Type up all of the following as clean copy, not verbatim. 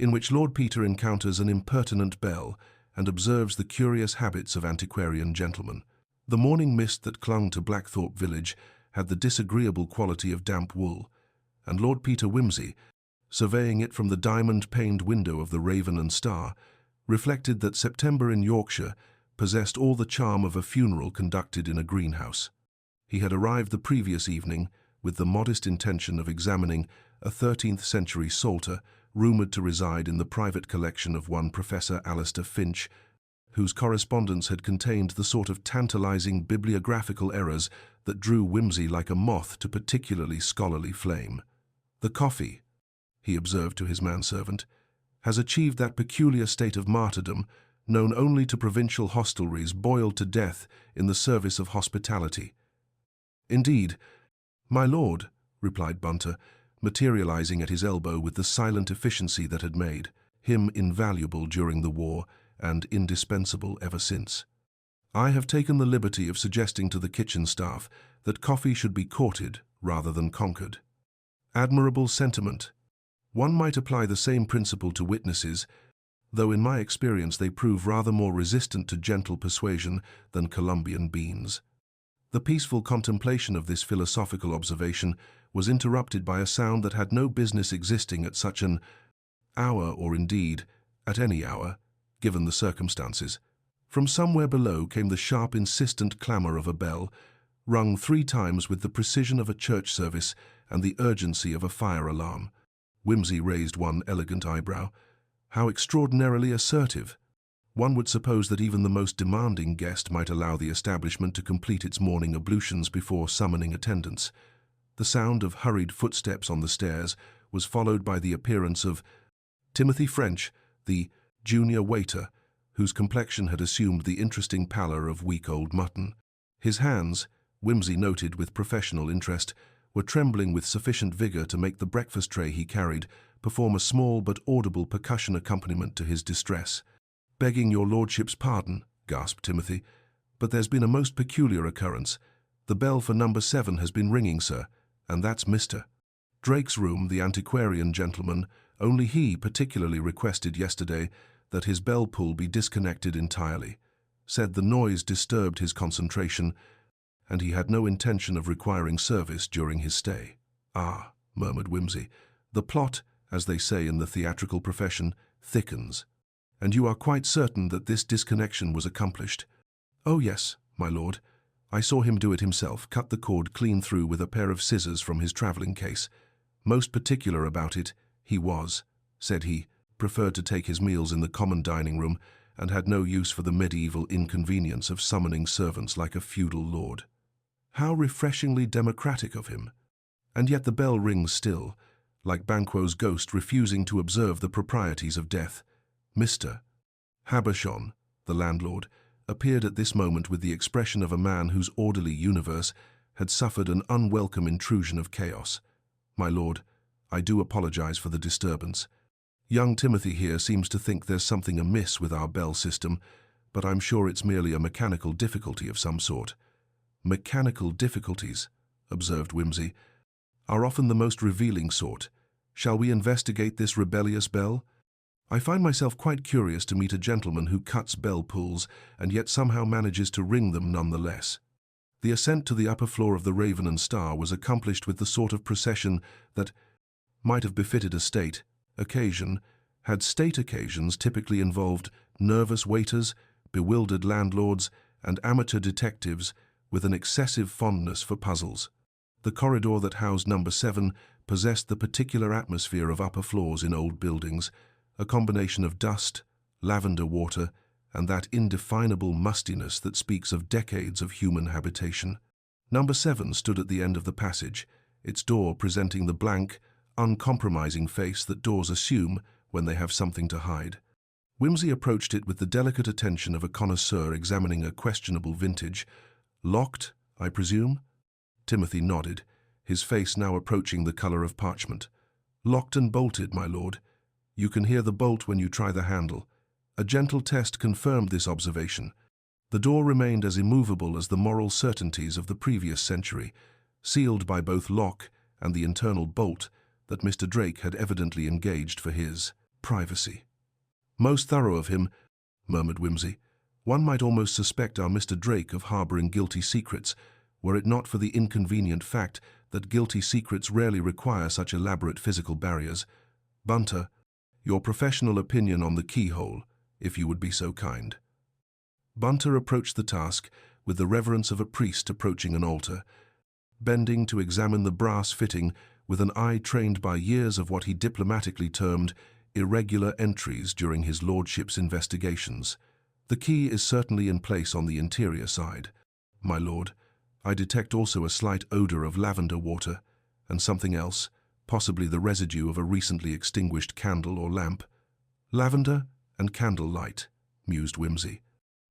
in which Lord Peter encounters an impertinent belle and observes the curious habits of antiquarian gentlemen. The morning mist that clung to Blackthorpe village had the disagreeable quality of damp wool, and Lord Peter Wimsey, surveying it from the diamond-paned window of the Raven and Star, reflected that September in Yorkshire possessed all the charm of a funeral conducted in a greenhouse. He had arrived the previous evening with the modest intention of examining a 13th-century psalter rumoured to reside in the private collection of one Professor Alistair Finch, whose correspondence had contained the sort of tantalizing bibliographical errors that drew Wimsey like a moth to particularly scholarly flame. "The coffee," he observed to his manservant, "has achieved that peculiar state of martyrdom known only to provincial hostelries boiled to death in the service of hospitality." "Indeed, my lord," replied Bunter, materializing at his elbow with the silent efficiency that had made him invaluable during the war and indispensable ever since. "I have taken the liberty of suggesting to the kitchen staff that coffee should be courted rather than conquered." Admirable sentiment. One might apply the same principle to witnesses, though in my experience they prove rather more resistant to gentle persuasion than Colombian beans. The peaceful contemplation of this philosophical observation was interrupted by a sound that had no business existing at such an hour, or indeed at any hour, given the circumstances. From somewhere below came the sharp, insistent clamour of a bell, rung 3 times with the precision of a church service and the urgency of a fire alarm. Wimsey raised one elegant eyebrow. How extraordinarily assertive! One would suppose that even the most demanding guest might allow the establishment to complete its morning ablutions before summoning attendance. The sound of hurried footsteps on the stairs was followed by the appearance of Timothy French, the junior waiter, whose complexion had assumed the interesting pallor of week-old mutton. His hands, Wimsey noted with professional interest, were trembling with sufficient vigor to make the breakfast tray he carried perform a small but audible percussion accompaniment to his distress. "Begging your lordship's pardon," gasped Timothy, "but there's been a most peculiar occurrence. The bell for number 7 has been ringing, sir, and that's Mr. Drake's room, the antiquarian gentleman. Only he particularly requested yesterday that his bell pull be disconnected entirely. Said the noise disturbed his concentration, and he had no intention of requiring service during his stay." "Ah," murmured Wimsey, "the plot, as they say in the theatrical profession, thickens. And you are quite certain that this disconnection was accomplished?" "Oh yes, my lord. I saw him do it himself, cut the cord clean through with a pair of scissors from his travelling case. Most particular about it, he was," said he, "preferred to take his meals in the common dining room, and had no use for the medieval inconvenience of summoning servants like a feudal lord." "How refreshingly democratic of him! And yet the bell rings still, like Banquo's ghost refusing to observe the proprieties of death." Mr. Habershon, the landlord, appeared at this moment with the expression of a man whose orderly universe had suffered an unwelcome intrusion of chaos. "My lord, I do apologize for the disturbance. Young Timothy here seems to think there's something amiss with our bell system, but I'm sure it's merely a mechanical difficulty of some sort." "Mechanical difficulties," observed Wimsey, "are often the most revealing sort. Shall we investigate this rebellious bell? I find myself quite curious to meet a gentleman who cuts bell pulls and yet somehow manages to ring them nonetheless." The ascent to the upper floor of the Raven and Star was accomplished with the sort of procession that might have befitted a state occasion, had state occasions typically involved nervous waiters, bewildered landlords, and amateur detectives with an excessive fondness for puzzles. The corridor that housed number 7 possessed the particular atmosphere of upper floors in old buildings, a combination of dust, lavender water, and that indefinable mustiness that speaks of decades of human habitation. Number 7 stood at the end of the passage, its door presenting the blank, uncompromising face that doors assume when they have something to hide. Wimsey approached it with the delicate attention of a connoisseur examining a questionable vintage. "Locked, I presume?" Timothy nodded, his face now approaching the colour of parchment. "Locked and bolted, my lord. You can hear the bolt when you try the handle." A gentle test confirmed this observation. The door remained as immovable as the moral certainties of the previous century, sealed by both lock and the internal bolt that Mr. Drake had evidently engaged for his Privacy. Most thorough of him, murmured Whimsy. One might almost suspect our Mr. Drake of harboring guilty secrets, were it not for the inconvenient fact that guilty secrets rarely require such elaborate physical barriers. Bunter, your professional opinion on the keyhole, if you would be so kind. Bunter approached the task with the reverence of a priest approaching an altar, bending to examine the brass fitting with an eye trained by years of what he diplomatically termed irregular entries during his lordship's investigations. The key is certainly in place on the interior side, my lord. I detect also a slight odor of lavender water, and something else, possibly the residue of a recently extinguished candle or lamp. Lavender and candle light, mused Whimsy.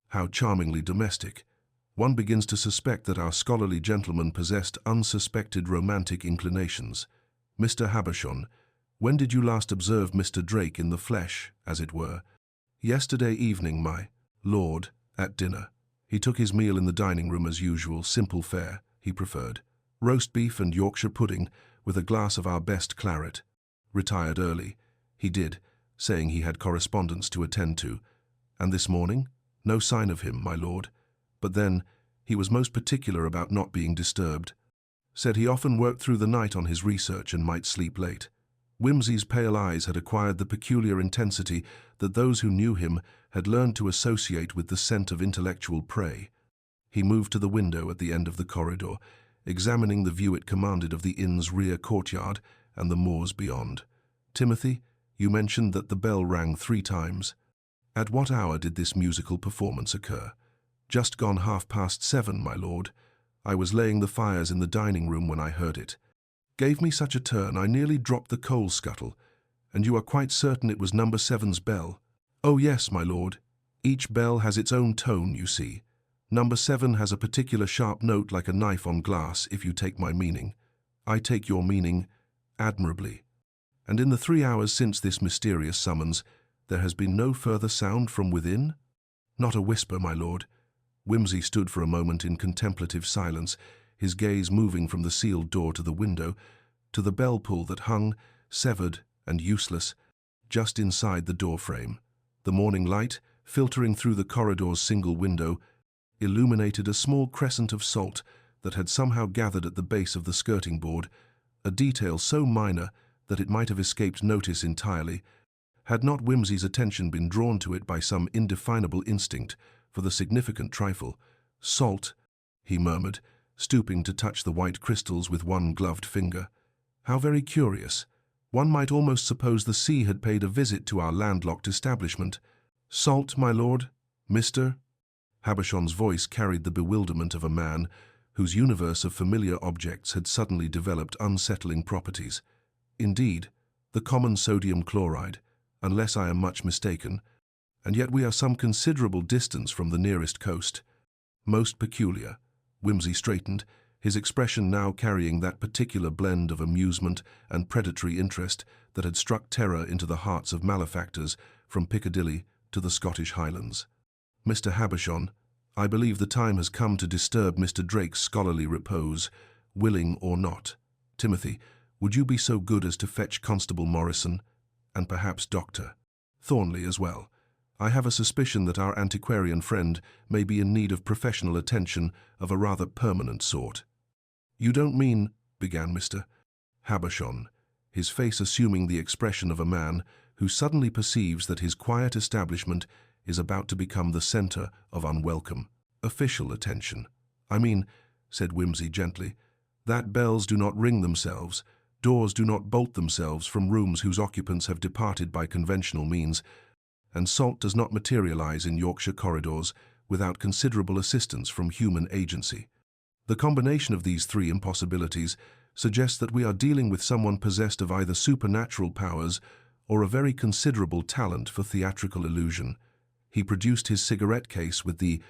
How charmingly domestic. One begins to suspect that our scholarly gentleman possessed unsuspected romantic inclinations. Mr. Habershon, when did you last observe Mr. Drake in the flesh, as it were? Yesterday evening, my lord, at dinner. He took his meal in the dining room as usual, simple fare, he preferred. Roast beef and Yorkshire pudding, with a glass of our best claret. Retired early. He did, saying he had correspondence to attend to. And this morning? No sign of him, my lord. But then, he was most particular about not being disturbed. Said he often worked through the night on his research and might sleep late. Whimsy's pale eyes had acquired the peculiar intensity that those who knew him had learned to associate with the scent of intellectual prey. He moved to the window at the end of the corridor, examining the view it commanded of the inn's rear courtyard and the moors beyond. Timothy, you mentioned that the bell rang 3 times. At what hour did this musical performance occur? Just gone 7:30, my lord. I was laying the fires in the dining room when I heard it. Gave me such a turn I nearly dropped the coal scuttle. And you are quite certain it was number 7's bell? Oh yes, my lord. Each bell has its own tone, you see. Number 7 has a particular sharp note like a knife on glass, if you take my meaning. I take your meaning admirably. And in the 3 hours since this mysterious summons, there has been no further sound from within? Not a whisper, my lord. Whimsy stood for a moment in contemplative silence, his gaze moving from the sealed door to the window, to the bell pull that hung, severed and useless, just inside the door frame. The morning light, filtering through the corridor's single window, illuminated a small crescent of salt that had somehow gathered at the base of the skirting board, a detail so minor that it might have escaped notice entirely, had not Whimsy's attention been drawn to it by some indefinable instinct for the significant trifle. Salt, he murmured, stooping to touch the white crystals with one gloved finger. How very curious. One might almost suppose the sea had paid a visit to our landlocked establishment. Salt, my lord? Mr. Habershon's voice carried the bewilderment of a man whose universe of familiar objects had suddenly developed unsettling properties. Indeed, the common sodium chloride, unless I am much mistaken, and yet we are some considerable distance from the nearest coast. Most peculiar. Whimsy straightened, his expression now carrying that particular blend of amusement and predatory interest that had struck terror into the hearts of malefactors from Piccadilly to the Scottish Highlands. Mr. Habershon, I believe the time has come to disturb Mr. Drake's scholarly repose, willing or not. Timothy, would you be so good as to fetch Constable Morrison, and perhaps Dr. Thornley as well? I have a suspicion that our antiquarian friend may be in need of professional attention of a rather permanent sort. You don't mean, began Mr. Habershon, his face assuming the expression of a man who suddenly perceives that his quiet establishment is about to become the center of unwelcome, official attention. I mean, said Whimsy gently, that bells do not ring themselves, doors do not bolt themselves from rooms whose occupants have departed by conventional means, and salt does not materialize in Yorkshire corridors without considerable assistance from human agency. The combination of these 3 impossibilities suggests that we are dealing with someone possessed of either supernatural powers or a very considerable talent for theatrical illusion. He produced his cigarette case with the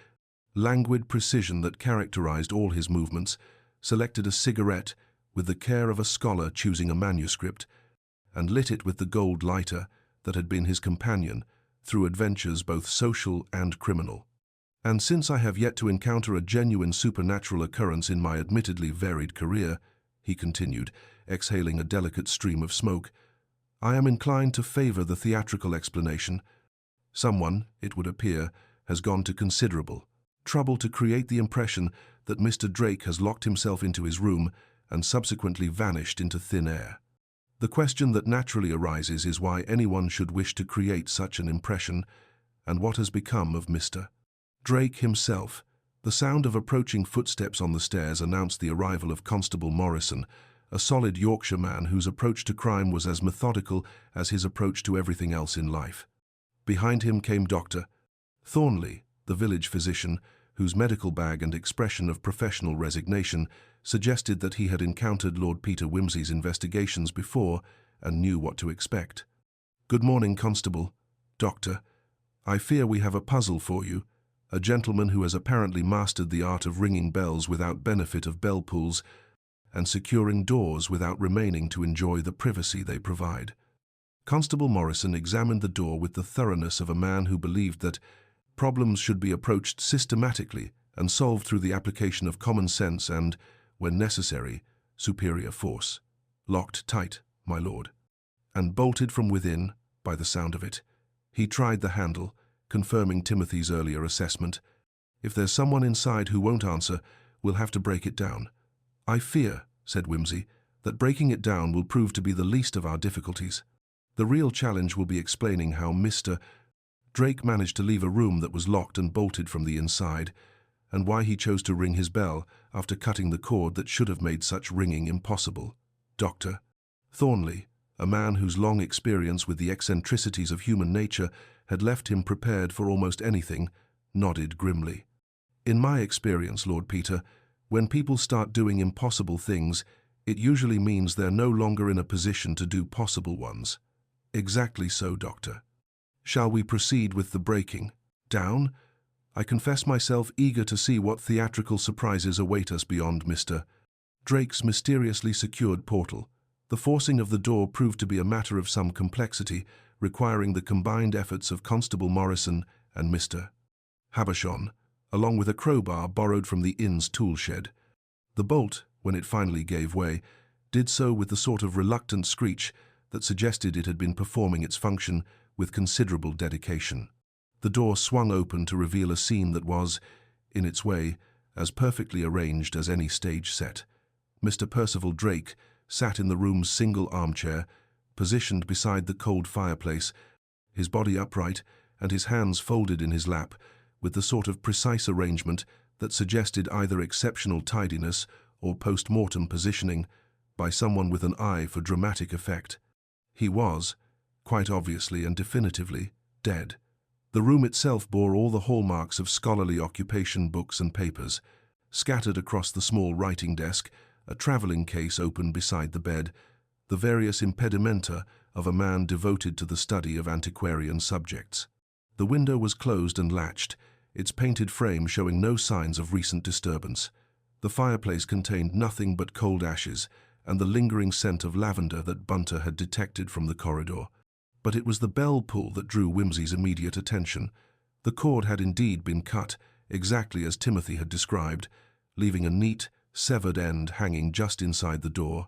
languid precision that characterized all his movements, selected a cigarette with the care of a scholar choosing a manuscript, and lit it with the gold lighter that had been his companion through adventures both social and criminal. And since I have yet to encounter a genuine supernatural occurrence in my admittedly varied career, he continued, exhaling a delicate stream of smoke, I am inclined to favor the theatrical explanation. Someone, it would appear, has gone to considerable trouble to create the impression that Mr. Drake has locked himself into his room and subsequently vanished into thin air. The question that naturally arises is why anyone should wish to create such an impression, and what has become of Mr. Drake himself. The sound of approaching footsteps on the stairs announced the arrival of Constable Morrison, a solid Yorkshire man whose approach to crime was as methodical as his approach to everything else in life. Behind him came Dr. Thornley, the village physician, whose medical bag and expression of professional resignation suggested that he had encountered Lord Peter Wimsey's investigations before and knew what to expect. "Good morning, Constable. Doctor, I fear we have a puzzle for you. A gentleman who has apparently mastered the art of ringing bells without benefit of bell pulls and securing doors without remaining to enjoy the privacy they provide." Constable Morrison examined the door with the thoroughness of a man who believed that problems should be approached systematically and solved through the application of common sense and, when necessary, superior force. "Locked tight, my lord, and bolted from within, by the sound of it." He tried the handle, confirming Timothy's earlier assessment. "If there's someone inside who won't answer, we'll have to break it down." "I fear," said Wimsey, "that breaking it down will prove to be the least of our difficulties. The real challenge will be explaining how Mr. Drake managed to leave a room that was locked and bolted from the inside, and why he chose to ring his bell after cutting the cord that should have made such ringing impossible." Dr. Thornley, a man whose long experience with the eccentricities of human nature had left him prepared for almost anything, nodded grimly. "In my experience, Lord Peter, when people start doing impossible things, it usually means they're no longer in a position to do possible ones." "Exactly so, Doctor. Shall we proceed with the breaking down? I confess myself eager to see what theatrical surprises await us beyond Mr. Drake's mysteriously secured portal." The forcing of the door proved to be a matter of some complexity, requiring the combined efforts of Constable Morrison and Mr. Habershon, along with a crowbar borrowed from the inn's tool shed. The bolt, when it finally gave way, did so with the sort of reluctant screech that suggested it had been performing its function with considerable dedication. The door swung open to reveal a scene that was, in its way, as perfectly arranged as any stage set. Mr. Percival Drake sat in the room's single armchair, positioned beside the cold fireplace, his body upright and his hands folded in his lap, with the sort of precise arrangement that suggested either exceptional tidiness or post-mortem positioning by someone with an eye for dramatic effect. He was, quite obviously and definitively, dead. The room itself bore all the hallmarks of scholarly occupation, books and papers. Scattered across the small writing desk, a travelling case open beside the bed, the various impedimenta of a man devoted to the study of antiquarian subjects. The window was closed and latched, its painted frame showing no signs of recent disturbance. The fireplace contained nothing but cold ashes and the lingering scent of lavender that Bunter had detected from the corridor. But it was the bell pull that drew Wimsey's immediate attention. The cord had indeed been cut, exactly as Timothy had described, leaving a neat, severed end hanging just inside the door.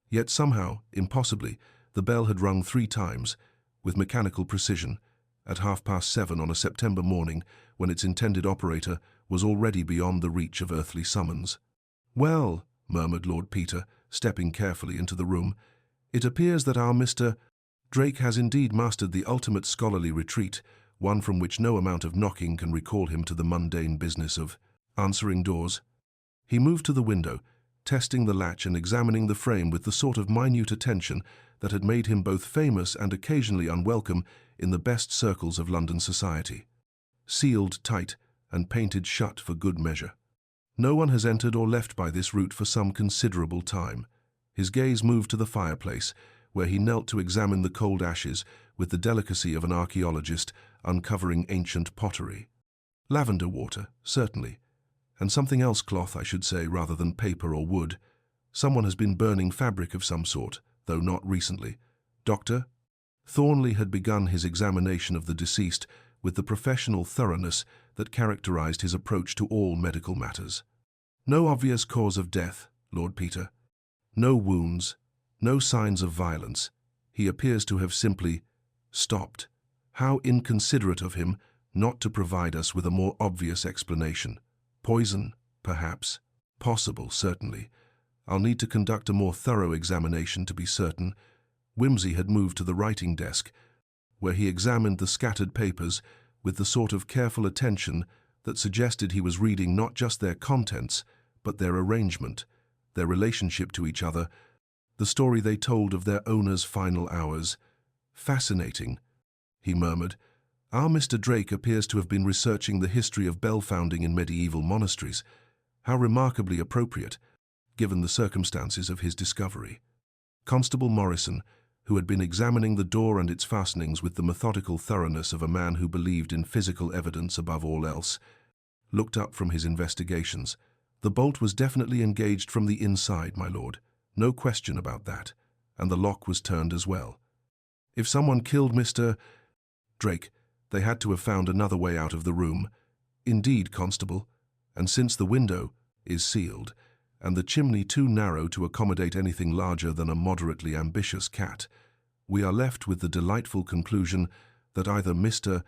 Yet somehow, impossibly, the bell had rung 3 times, with mechanical precision, at 7:30 on a September morning when its intended operator was already beyond the reach of earthly summons. "Well," murmured Lord Peter, stepping carefully into the room, "it appears that our Mr. Drake has indeed mastered the ultimate scholarly retreat, one from which no amount of knocking can recall him to the mundane business of answering doors." He moved to the window, testing the latch and examining the frame with the sort of minute attention that had made him both famous and occasionally unwelcome in the best circles of London society. Sealed tight and painted shut for good measure. No one has entered or left by this route for some considerable time. His gaze moved to the fireplace, where he knelt to examine the cold ashes with the delicacy of an archaeologist uncovering ancient pottery. Lavender water, certainly. And something else cloth, I should say, rather than paper or wood. Someone has been burning fabric of some sort, though not recently. "Doctor?" Thornley had begun his examination of the deceased with the professional thoroughness that characterized his approach to all medical matters. "No obvious cause of death, Lord Peter. No wounds, no signs of violence," He appears to have simply stopped. How inconsiderate of him not to provide us with a more obvious explanation. Poison, perhaps. Possible, certainly. I'll need to conduct a more thorough examination to be certain. Whimsy had moved to the writing desk, where he examined the scattered papers with the sort of careful attention that suggested he was reading not just their contents, but their arrangement, their relationship to each other, the story they told of their owner's final hours. Fascinating, he murmured. Our Mr. Drake appears to have been researching the history of bell founding in medieval monasteries. How remarkably appropriate, given the circumstances of his discovery. Constable Morrison, who had been examining the door and its fastenings with the methodical thoroughness of a man who believed in physical evidence above all else, looked up from his investigations. The bolt was definitely engaged from the inside, my lord. No question about that. And the lock was turned as well. If someone killed Mr. Drake, they had to have found another way out of the room. Indeed, Constable. And since the window is sealed, and the chimney too narrow to accommodate anything larger than a moderately ambitious cat, we are left with the delightful conclusion that either Mr.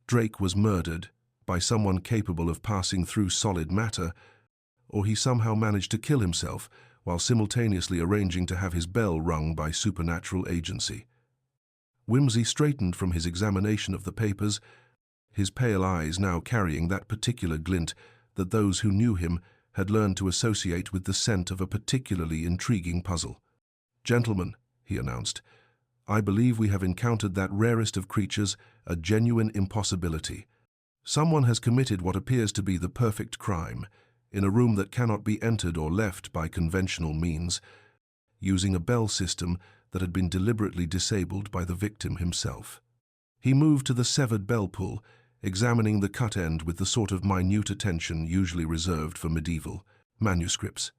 Drake was murdered by someone capable of passing through solid matter, or he somehow managed to kill himself while simultaneously arranging to have his bell rung by supernatural agency. Whimsy straightened from his examination of the papers, his pale eyes now carrying that particular glint that those who knew him had learned to associate with the scent of a particularly intriguing puzzle. Gentlemen, he announced, I believe we have encountered that rarest of creatures, a genuine impossibility. Someone has committed what appears to be the perfect crime, in a room that cannot be entered or left by conventional means, using a bell system that had been deliberately disabled by the victim himself. He moved to the severed bell pull, examining the cut end with the sort of minute attention usually reserved for medieval manuscripts.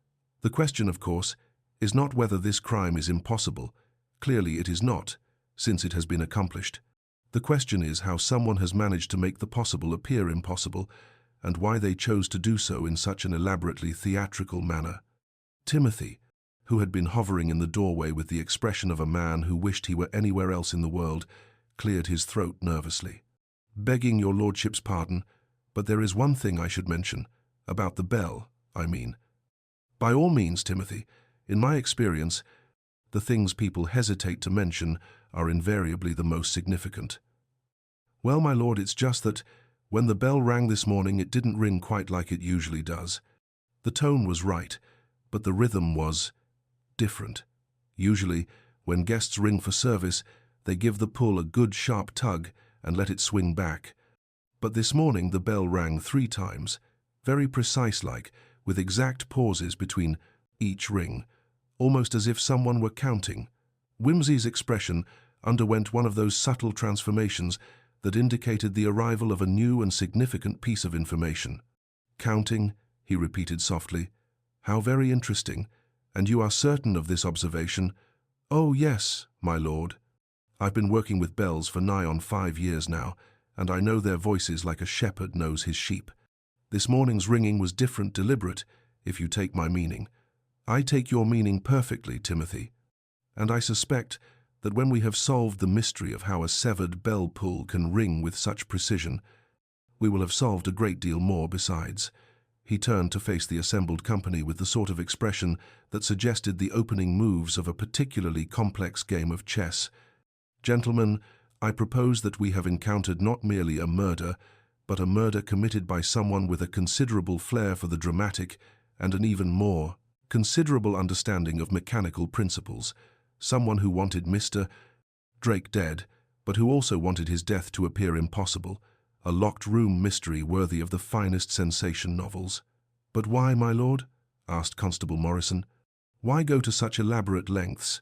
The question, of course, is not whether this crime is impossible. Clearly it is not, since it has been accomplished. The question is how someone has managed to make the possible appear impossible, and why they chose to do so in such an elaborately theatrical manner. Timothy, who had been hovering in the doorway with the expression of a man who wished he were anywhere else in the world, cleared his throat nervously. Begging your lordship's pardon, but there is one thing I should mention, about the bell, I mean. By all means, Timothy. In my experience, the things people hesitate to mention are invariably the most significant. Well, my lord, it's just that when the bell rang this morning, it didn't ring quite like it usually does. The tone was right, but the rhythm was different. Usually, when guests ring for service, they give the pull a good sharp tug and let it swing back. But this morning the bell rang 3 times, very precise-like, with exact pauses between each ring, almost as if someone were counting. Whimsy's expression underwent one of those subtle transformations that indicated the arrival of a new and significant piece of information. Counting, he repeated softly. How very interesting. And you are certain of this observation? Oh, yes, my lord. I've been working with bells for nigh on 5 years now, and I know their voices like a shepherd knows his sheep. This morning's ringing was different, deliberate, if you take my meaning. I take your meaning perfectly, Timothy. And I suspect that when we have solved the mystery of how a severed bell pull can ring with such precision, we will have solved a great deal more besides. He turned to face the assembled company with the sort of expression that suggested the opening moves of a particularly complex game of chess. Gentlemen, I propose that we have encountered not merely a murder, but a murder committed by someone with a considerable flair for the dramatic and an even more considerable understanding of mechanical principles, someone who wanted Mr. Drake dead, but who also wanted his death to appear impossible, a locked-room mystery worthy of the finest sensation novels. But why, my lord? Asked Constable Morrison. Why go to such elaborate lengths?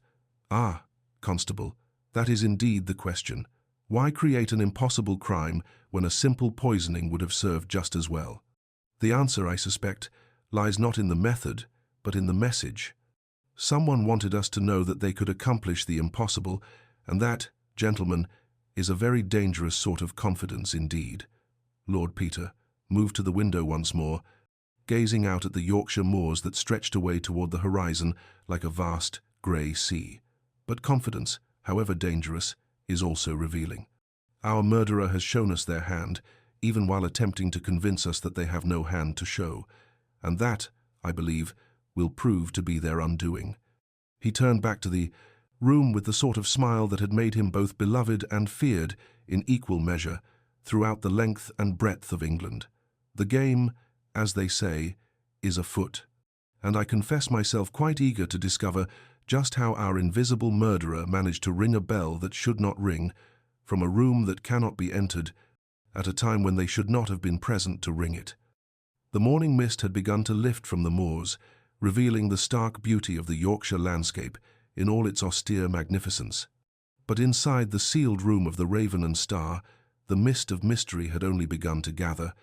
Ah, Constable, that is indeed the question. Why create an impossible crime when a simple poisoning would have served just as well? The answer, I suspect, lies not in the method, but in the message. Someone wanted us to know that they could accomplish the impossible, and that, gentlemen, is a very dangerous sort of confidence indeed. Lord Peter moved to the window once more, gazing out at the Yorkshire moors that stretched away toward the horizon like a vast grey sea. But confidence, however dangerous, is also revealing. Our murderer has shown us their hand, even while attempting to convince us that they have no hand to show, and that, I believe, will prove to be their undoing. He turned back to the room with the sort of smile that had made him both beloved and feared in equal measure throughout the length and breadth of England. The game, as they say, is afoot, and I confess myself quite eager to discover just how our invisible murderer managed to ring a bell that should not ring, from a room that cannot be entered, at a time when they should not have been present to ring it. The morning mist had begun to lift from the moors, revealing the stark beauty of the Yorkshire landscape in all its austere magnificence. But inside the sealed room of the Raven and Star, the mist of mystery had only begun to gather,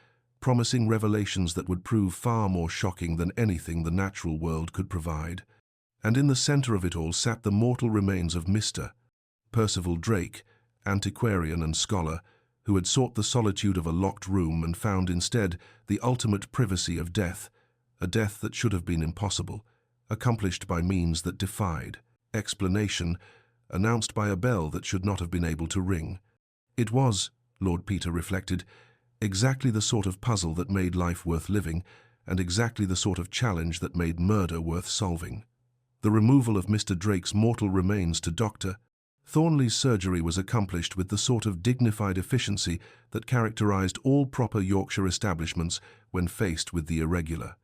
promising revelations that would prove far more shocking than anything the natural world could provide. And in the centre of it all sat the mortal remains of Mr. Percival Drake, antiquarian and scholar, who had sought the solitude of a locked room and found instead the ultimate privacy of death, a death that should have been impossible, accomplished by means that defied explanation, announced by a bell that should not have been able to ring. It was, Lord Peter reflected, exactly the sort of puzzle that made life worth living, and exactly the sort of challenge that made murder worth solving. The removal of Mr. Drake's mortal remains to Dr. Thornley's surgery was accomplished with the sort of dignified efficiency that characterized all proper Yorkshire establishments when faced with the irregular.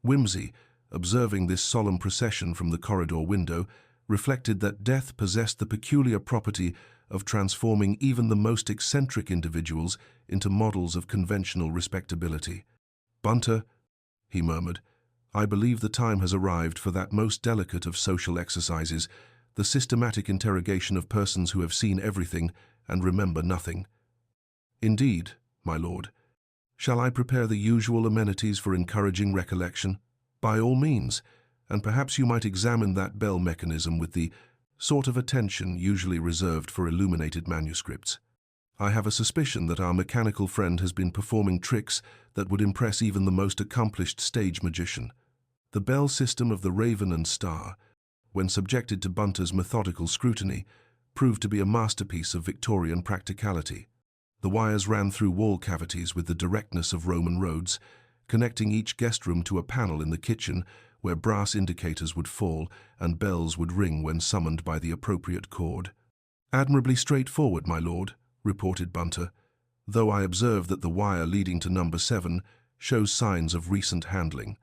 Whimsy, observing this solemn procession from the corridor window, reflected that death possessed the peculiar property of transforming even the most eccentric individuals into models of conventional respectability. "Bunter," he murmured, "I believe the time has arrived for that most delicate of social exercises, the systematic interrogation of persons who have seen everything and remember nothing." "Indeed, my lord. Shall I prepare the usual amenities for encouraging recollection?" "By all means, and perhaps you might examine that bell mechanism with the sort of attention usually reserved for illuminated manuscripts. I have a suspicion that our mechanical friend has been performing tricks that would impress even the most accomplished stage magician." The bell system of the Raven and Star, when subjected to Bunter's methodical scrutiny, proved to be a masterpiece of Victorian practicality. The wires ran through wall cavities with the directness of Roman roads, connecting each guest room to a panel in the kitchen where brass indicators would fall and bells would ring when summoned by the appropriate chord. "Admirably straightforward, my lord," reported Bunter, "though I observe that the wire leading to number 7 shows signs of recent handling.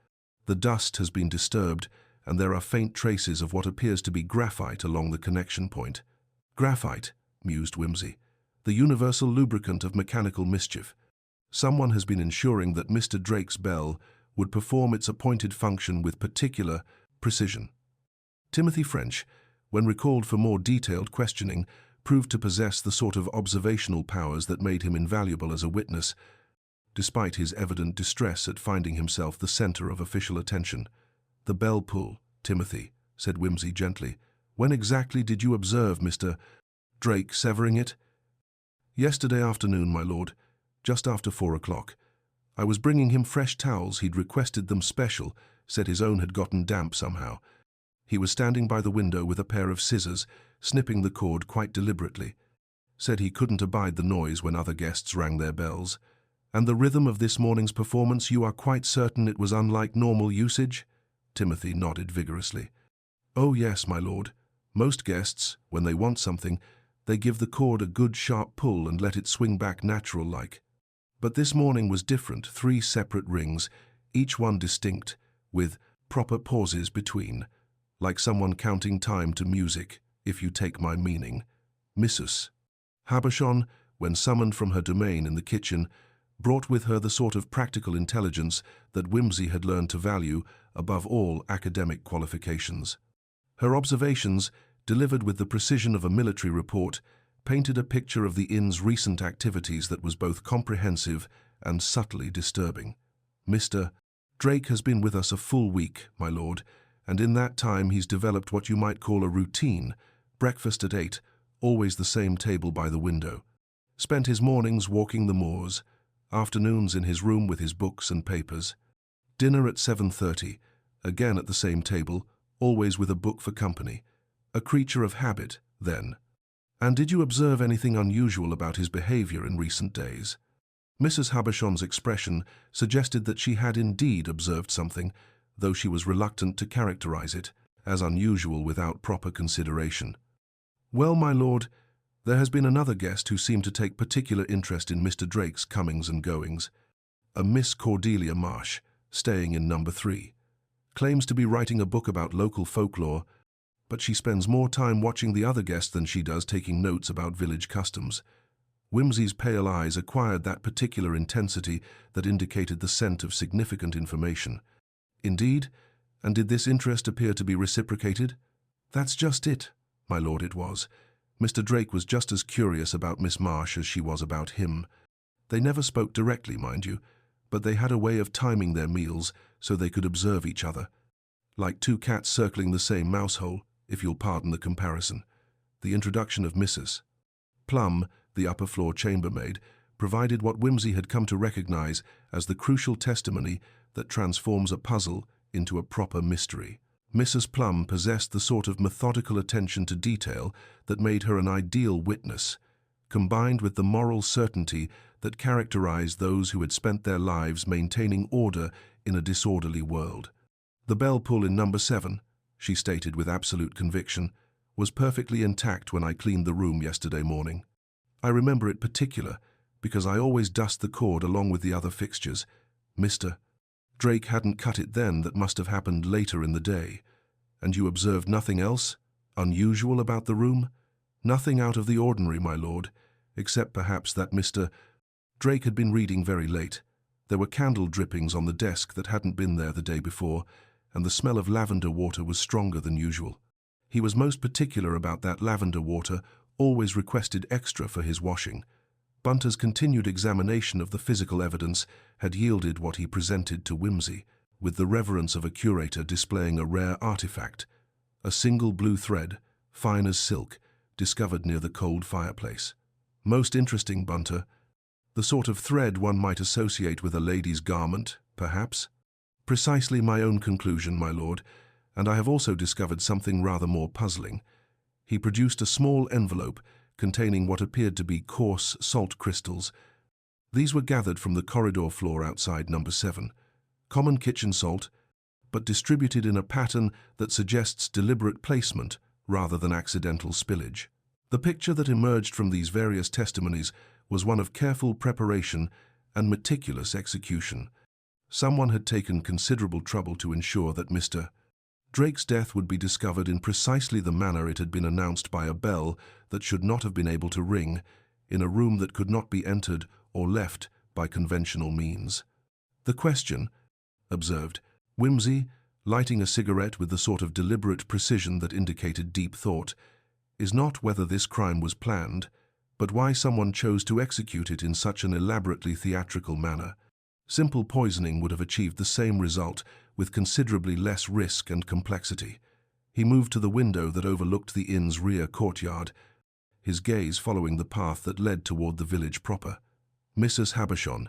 The dust has been disturbed, and there are faint traces of what appears to be graphite along the connection point." "Graphite," mused Whimsy, "the universal lubricant of mechanical mischief. Someone has been ensuring that Mr. Drake's bell would perform its appointed function with particular precision." Timothy French, when recalled for more detailed questioning, proved to possess the sort of observational powers that made him invaluable as a witness, despite his evident distress at finding himself the center of official attention. "The bell pull, Timothy," said Whimsy gently. "When exactly did you observe Mr. Drake severing it?" "Yesterday afternoon, my lord, just after 4 o'clock. I was bringing him fresh towels. He'd requested them special, said his own had gotten damp somehow. He was standing by the window with a pair of scissors, snipping the cord quite deliberately. Said he couldn't abide the noise when other guests rang their bells. And the rhythm of this morning's performance, you are quite certain it was unlike normal usage?" Timothy nodded vigorously. "Oh yes, my lord. Most guests, when they want something, they give the cord a good sharp pull and let it swing back natural-like. But this morning was different, 3 separate rings, each one distinct, with proper pauses between, like someone counting time to music, if you take my meaning. Mrs. Habershon, when summoned from her domain in the kitchen, brought with her the sort of practical intelligence that Whimsy had learned to value above all academic qualifications. Her observations, delivered with the precision of a military report, painted a picture of the inn's recent activities that was both comprehensive and subtly disturbing. "Mr. Drake has been with us a full week, my lord, and in that time he's developed what you might call a routine. Breakfast at 8, always the same table by the window. Spent his mornings walking the moors, afternoons in his room with his books and papers. Dinner at 7:30, again at the same table, always with a book for company. A creature of habit, then. And did you observe anything unusual about his behavior in recent days? Mrs. Habershon's expression suggested that she had indeed observed something, though she was reluctant to characterize it as unusual without proper consideration. Well, my lord, there has been another guest who seemed to take particular interest in Mr. Drake's comings and goings. A Miss Cordelia Marsh, staying in number 3. Claims to be writing a book about local folklore, but she spends more time watching the other guests than she does taking notes about village customs. Whimsy's pale eyes acquired that particular intensity that indicated the scent of significant information. Indeed, and did this interest appear to be reciprocated? That's just it, my lord, it was. Mr. Drake was just as curious about Miss Marsh as she was about him. They never spoke directly, mind you, but they had a way of timing their meals so they could observe each other. Like two cats circling the same mouse hole, if you'll pardon the comparison. The introduction of Mrs. Plum, the upper-floor chambermaid, provided what Whimsy had come to recognize as the crucial testimony that transforms a puzzle into a proper mystery. Mrs. Plum possessed the sort of methodical attention to detail that made her an ideal witness, combined with the moral certainty that characterized those who had spent their lives maintaining order in a disorderly world. The bell pull in number 7, she stated with absolute conviction, was perfectly intact when I cleaned the room yesterday morning. I remember it particular because I always dust the cord along with the other fixtures. Mr. Drake hadn't cut it then. That must have happened later in the day. And you observed nothing else unusual about the room? Nothing out of the ordinary, my lord, except perhaps that Mr. Drake had been reading very late. There were candle drippings on the desk that hadn't been there the day before, and the smell of lavender water was stronger than usual. He was most particular about that lavender water, always requested extra for his washing. Bunter's continued examination of the physical evidence had yielded what he presented to Whimsy, with the reverence of a curator displaying a rare artifact, a single blue thread, fine as silk, discovered near the cold fireplace. Most interesting, Bunter. The sort of thread one might associate with a lady's garment, perhaps? Precisely my own conclusion, my lord, and I have also discovered something rather more puzzling. He produced a small envelope containing what appeared to be coarse salt crystals. These were gathered from the corridor floor outside number 7. Common kitchen salt, but distributed in a pattern that suggests deliberate placement rather than accidental spillage. The picture that emerged from these various testimonies was one of careful preparation and meticulous execution. Someone had taken considerable trouble to ensure that Mr. Drake's death would be discovered in precisely the manner it had been announced by a bell that should not have been able to ring, in a room that could not be entered or left by conventional means. The question, observed Whimsy, lighting a cigarette with the sort of deliberate precision that indicated deep thought, is not whether this crime was planned, but why someone chose to execute it in such an elaborately theatrical manner. Simple poisoning would have achieved the same result with considerably less risk and complexity. He moved to the window that overlooked the inn's rear courtyard, his gaze following the path that led toward the village proper. Mrs. Habershon,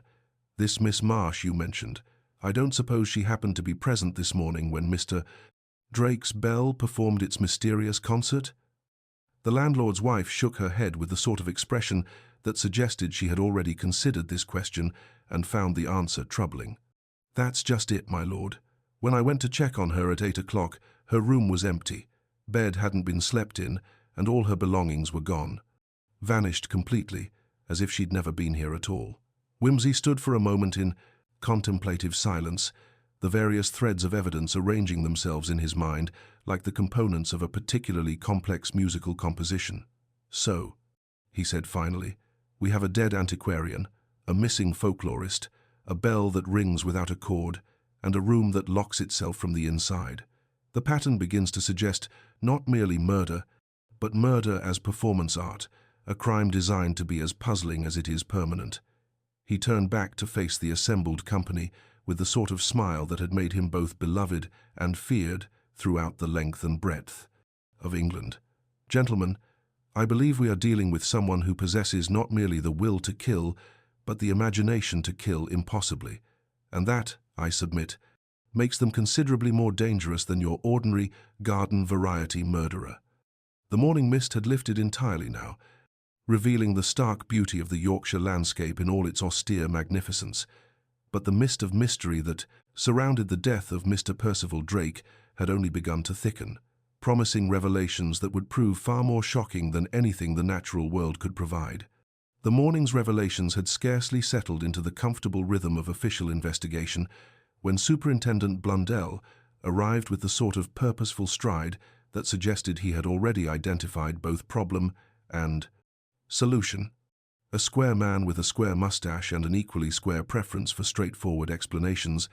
this Miss Marsh you mentioned, I don't suppose she happened to be present this morning when Mr. Drake's bell performed its mysterious concert? The landlord's wife shook her head with the sort of expression that suggested she had already considered this question and found the answer troubling. That's just it, my lord. When I went to check on her at 8 o'clock, her room was empty. Bed hadn't been slept in, and all her belongings were gone. Vanished completely, as if she'd never been here at all. Whimsy stood for a moment in contemplative silence, the various threads of evidence arranging themselves in his mind like the components of a particularly complex musical composition. So, he said finally, we have a dead antiquarian, a missing folklorist, a bell that rings without a cord, and a room that locks itself from the inside. The pattern begins to suggest not merely murder, but murder as performance art, a crime designed to be as puzzling as it is permanent. He turned back to face the assembled company with the sort of smile that had made him both beloved and feared throughout the length and breadth of England. Gentlemen, I believe we are dealing with someone who possesses not merely the will to kill, but the imagination to kill impossibly, and that, I submit, makes them considerably more dangerous than your ordinary garden variety murderer. The morning mist had lifted entirely now, revealing the stark beauty of the Yorkshire landscape in all its austere magnificence. But the mist of mystery that surrounded the death of Mr. Percival Drake had only begun to thicken, promising revelations that would prove far more shocking than anything the natural world could provide. The morning's revelations had scarcely settled into the comfortable rhythm of official investigation when Superintendent Blundell arrived with the sort of purposeful stride that suggested he had already identified both problem and solution. A square man with a square mustache and an equally square preference for straightforward explanations,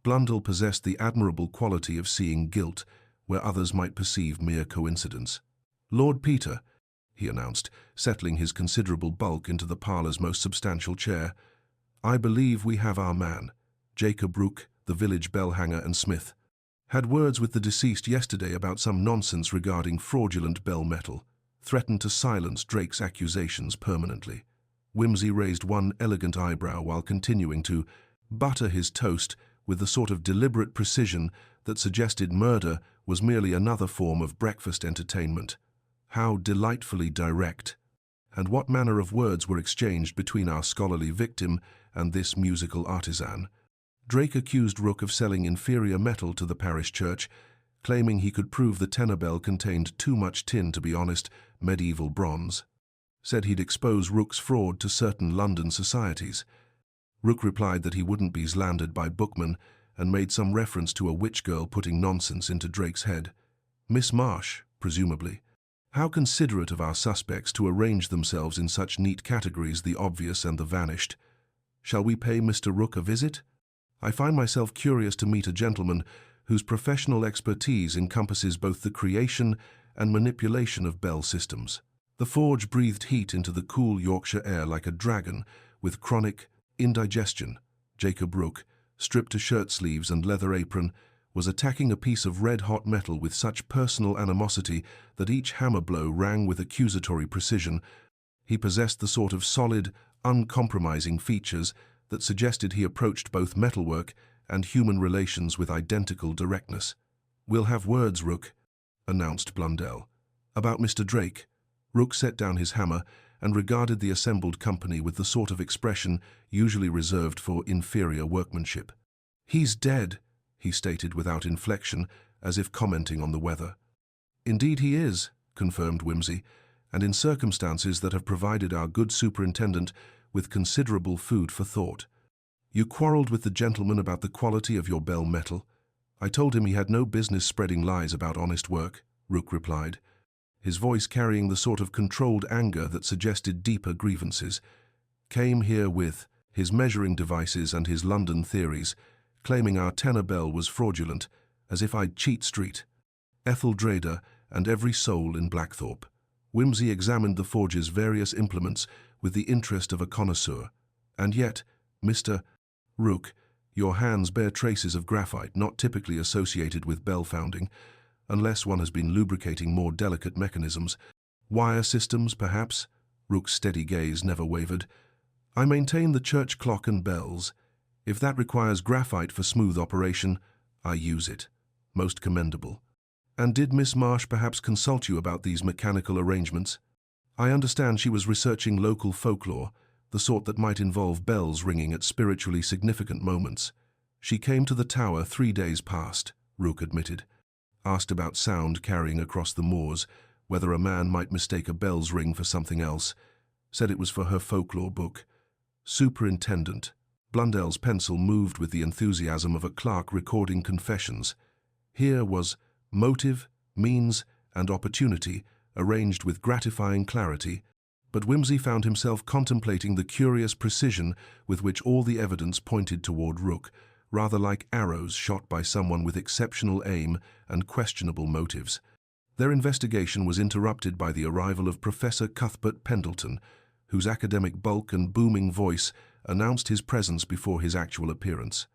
Blundell possessed the admirable quality of seeing guilt where others might perceive mere coincidence. "Lord Peter," he announced, settling his considerable bulk into the parlour's most substantial chair, "I believe we have our man. Jacob Rook, the village bell-hanger and smith, had words with the deceased yesterday about some nonsense regarding fraudulent bell metal, threatened to silence Drake's accusations permanently." Wimsey raised one elegant eyebrow while continuing to butter his toast with the sort of deliberate precision that suggested murder was merely another form of breakfast entertainment. How delightfully direct! And what manner of words were exchanged between our scholarly victim and this musical artisan? Drake accused Rook of selling inferior metal to the parish church, claiming he could prove the tenor bell contained too much tin to be honest, medieval bronze. Said he'd expose Rook's fraud to certain London societies. Rook replied that he wouldn't be slandered by bookmen and made some reference to a witch girl putting nonsense into Drake's head. Miss Marsh, presumably. How considerate of our suspects to arrange themselves in such neat categories, the obvious and the vanished. Shall we pay Mr. Rook a visit? I find myself curious to meet a gentleman whose professional expertise encompasses both the creation and manipulation of bell systems. The forge breathed heat into the cool Yorkshire air like a dragon with chronic indigestion. Jacob Rook, stripped to shirt sleeves and leather apron, was attacking a piece of red-hot metal with such personal animosity that each hammer blow rang with accusatory precision. He possessed the sort of solid, uncompromising features that suggested he approached both metalwork and human relations with identical directness. "We'll have words, Rook," announced Blundell. "About Mr. Drake." Rook set down his hammer and regarded the assembled company with the sort of expression usually reserved for inferior workmanship. "He's dead," he stated without inflection, as if commenting on the weather. "Indeed he is," confirmed Wimsey, "and in circumstances that have provided our good superintendent with considerable food for thought. You quarrelled with the gentleman about the quality of your bell metal. I told him he had no business spreading lies about honest work," Rook replied, his voice carrying the sort of controlled anger that suggested deeper grievances. "Came here with his measuring devices and his London theories, claiming our tenor bell was fraudulent, as if I'd cheat Street, Etheldreda, and every soul in Blackthorpe." Wimsey examined the forge's various implements with the interest of a connoisseur. "And yet, Mr. Rook, your hands bear traces of graphite not typically associated with bell founding, unless one has been lubricating more delicate mechanisms. Wire systems, perhaps?" Rook's steady gaze never wavered. "I maintain the church clock and bells. If that requires graphite for smooth operation, I use it. Most commendable. And did Miss Marsh perhaps consult you about these mechanical arrangements? I understand she was researching local folklore, the sort that might involve bells ringing at spiritually significant moments. She came to the tower 3 days past," Rook admitted. "Asked about sound carrying across the moors, whether a man might mistake a bell's ring for something else. Said it was for her folklore book. Superintendent." Blundell's pencil moved with the enthusiasm of a clerk recording confessions. Here was motive, means, and opportunity arranged with gratifying clarity, but Wimsey found himself contemplating the curious precision with which all the evidence pointed toward Rook, rather like arrows shot by someone with exceptional aim and questionable motives. Their investigation was interrupted by the arrival of Professor Cuthbert Pendleton, whose academic bulk and booming voice announced his presence before his actual appearance.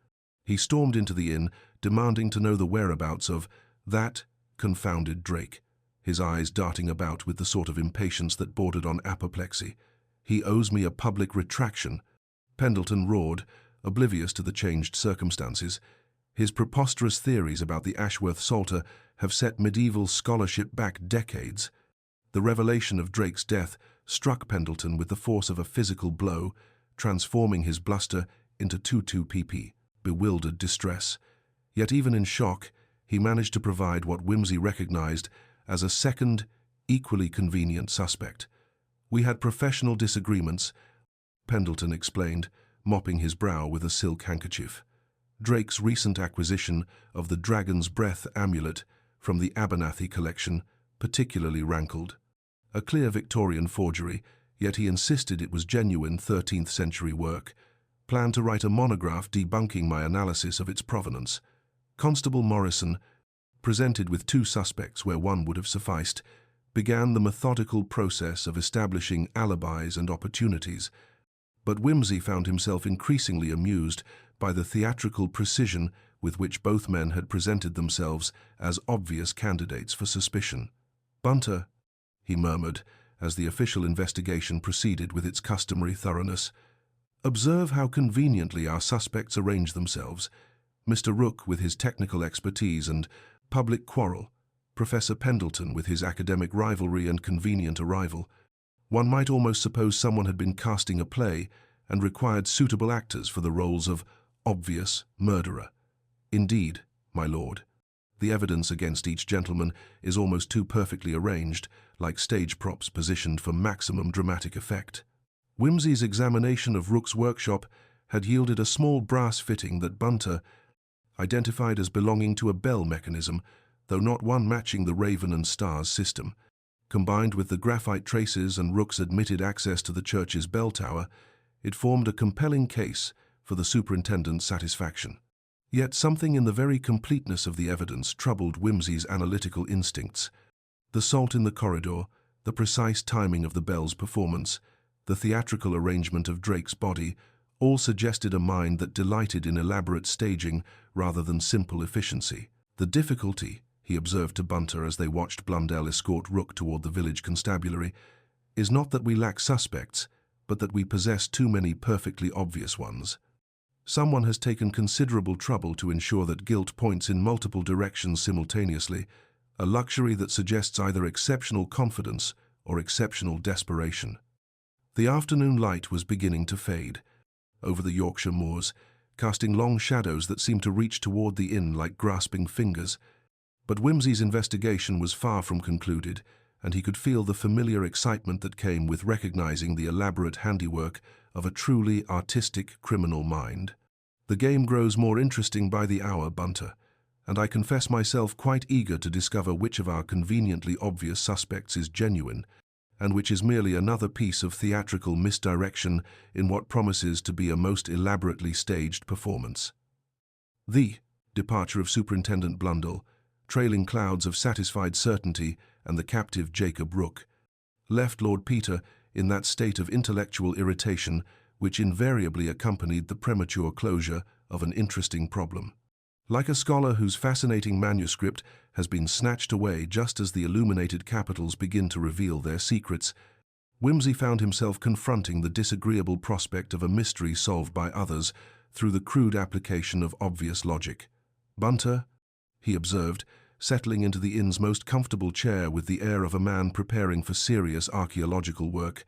He stormed into the inn, demanding to know the whereabouts of that confounded Drake, his eyes darting about with the sort of impatience that bordered on apoplexy. "He owes me a public retraction," Pendleton roared, oblivious to the changed circumstances. "His preposterous theories about the Ashworth Psalter have set medieval scholarship back decades. The revelation of Drake's death struck Pendleton with the force of a physical blow, transforming his bluster into 22pp, bewildered distress. Yet even in shock, he managed to provide what Whimsy recognized as a second, equally convenient suspect. "We had professional disagreements," Pendleton explained, mopping his brow with a silk handkerchief. Drake's recent acquisition of the Dragon's Breath amulet from the Abernathy collection particularly rankled. A clear Victorian forgery, yet he insisted it was genuine 13th century work. Planned to write a monograph debunking my analysis of its provenance. Constable Morrison, presented with 2 suspects where one would have sufficed, began the methodical process of establishing alibis and opportunities. But Whimsy found himself increasingly amused by the theatrical precision with which both men had presented themselves as obvious candidates for suspicion. "Bunter," he murmured, as the official investigation proceeded with its customary thoroughness, "observe how conveniently our suspects arrange themselves. Mr. Rook with his technical expertise and public quarrel, Professor Pendleton with his academic rivalry and convenient arrival. One might almost suppose someone had been casting a play and required suitable actors for the roles of obvious murderer. Indeed, my lord, the evidence against each gentleman is almost too perfectly arranged, like stage props positioned for maximum dramatic effect." Whimsy's examination of Rook's workshop had yielded a small brass fitting that Bunter identified as belonging to a bell mechanism, though not one matching the Raven and Stars system. Combined with the graphite traces and Rook's admitted access to the church's bell tower, it formed a compelling case for the superintendent's satisfaction. Yet something in the very completeness of the evidence troubled Whimsy's analytical instincts. The salt in the corridor, the precise timing of the bell's performance, the theatrical arrangement of Drake's body, all suggested a mind that delighted in elaborate staging rather than simple efficiency. "The difficulty," he observed to Bunter as they watched Blundell escort Rook toward the village constabulary, "is not that we lack suspects, but that we possess too many perfectly obvious ones. Someone has taken considerable trouble to ensure that guilt points in multiple directions simultaneously, a luxury that suggests either exceptional confidence or exceptional desperation." The afternoon light was beginning to fade over the Yorkshire moors, casting long shadows that seemed to reach toward the inn like grasping fingers. But Whimsy's investigation was far from concluded, and he could feel the familiar excitement that came with recognizing the elaborate handiwork of a truly artistic criminal mind. "The game grows more interesting by the hour, Bunter, and I confess myself quite eager to discover which of our conveniently obvious suspects is genuine, and which is merely another piece of theatrical misdirection in what promises to be a most elaborately staged performance." The departure of Superintendent Blundell, trailing clouds of satisfied certainty, and the captive Jacob Rook, left Lord Peter in that state of intellectual irritation which invariably accompanied the premature closure of an interesting problem. Like a scholar whose fascinating manuscript has been snatched away just as the illuminated capitals begin to reveal their secrets, Whimsy found himself confronting the disagreeable prospect of a mystery solved by others through the crude application of obvious logic. "Bunter," he observed, settling into the inn's most comfortable chair with the air of a man preparing for serious archaeological work,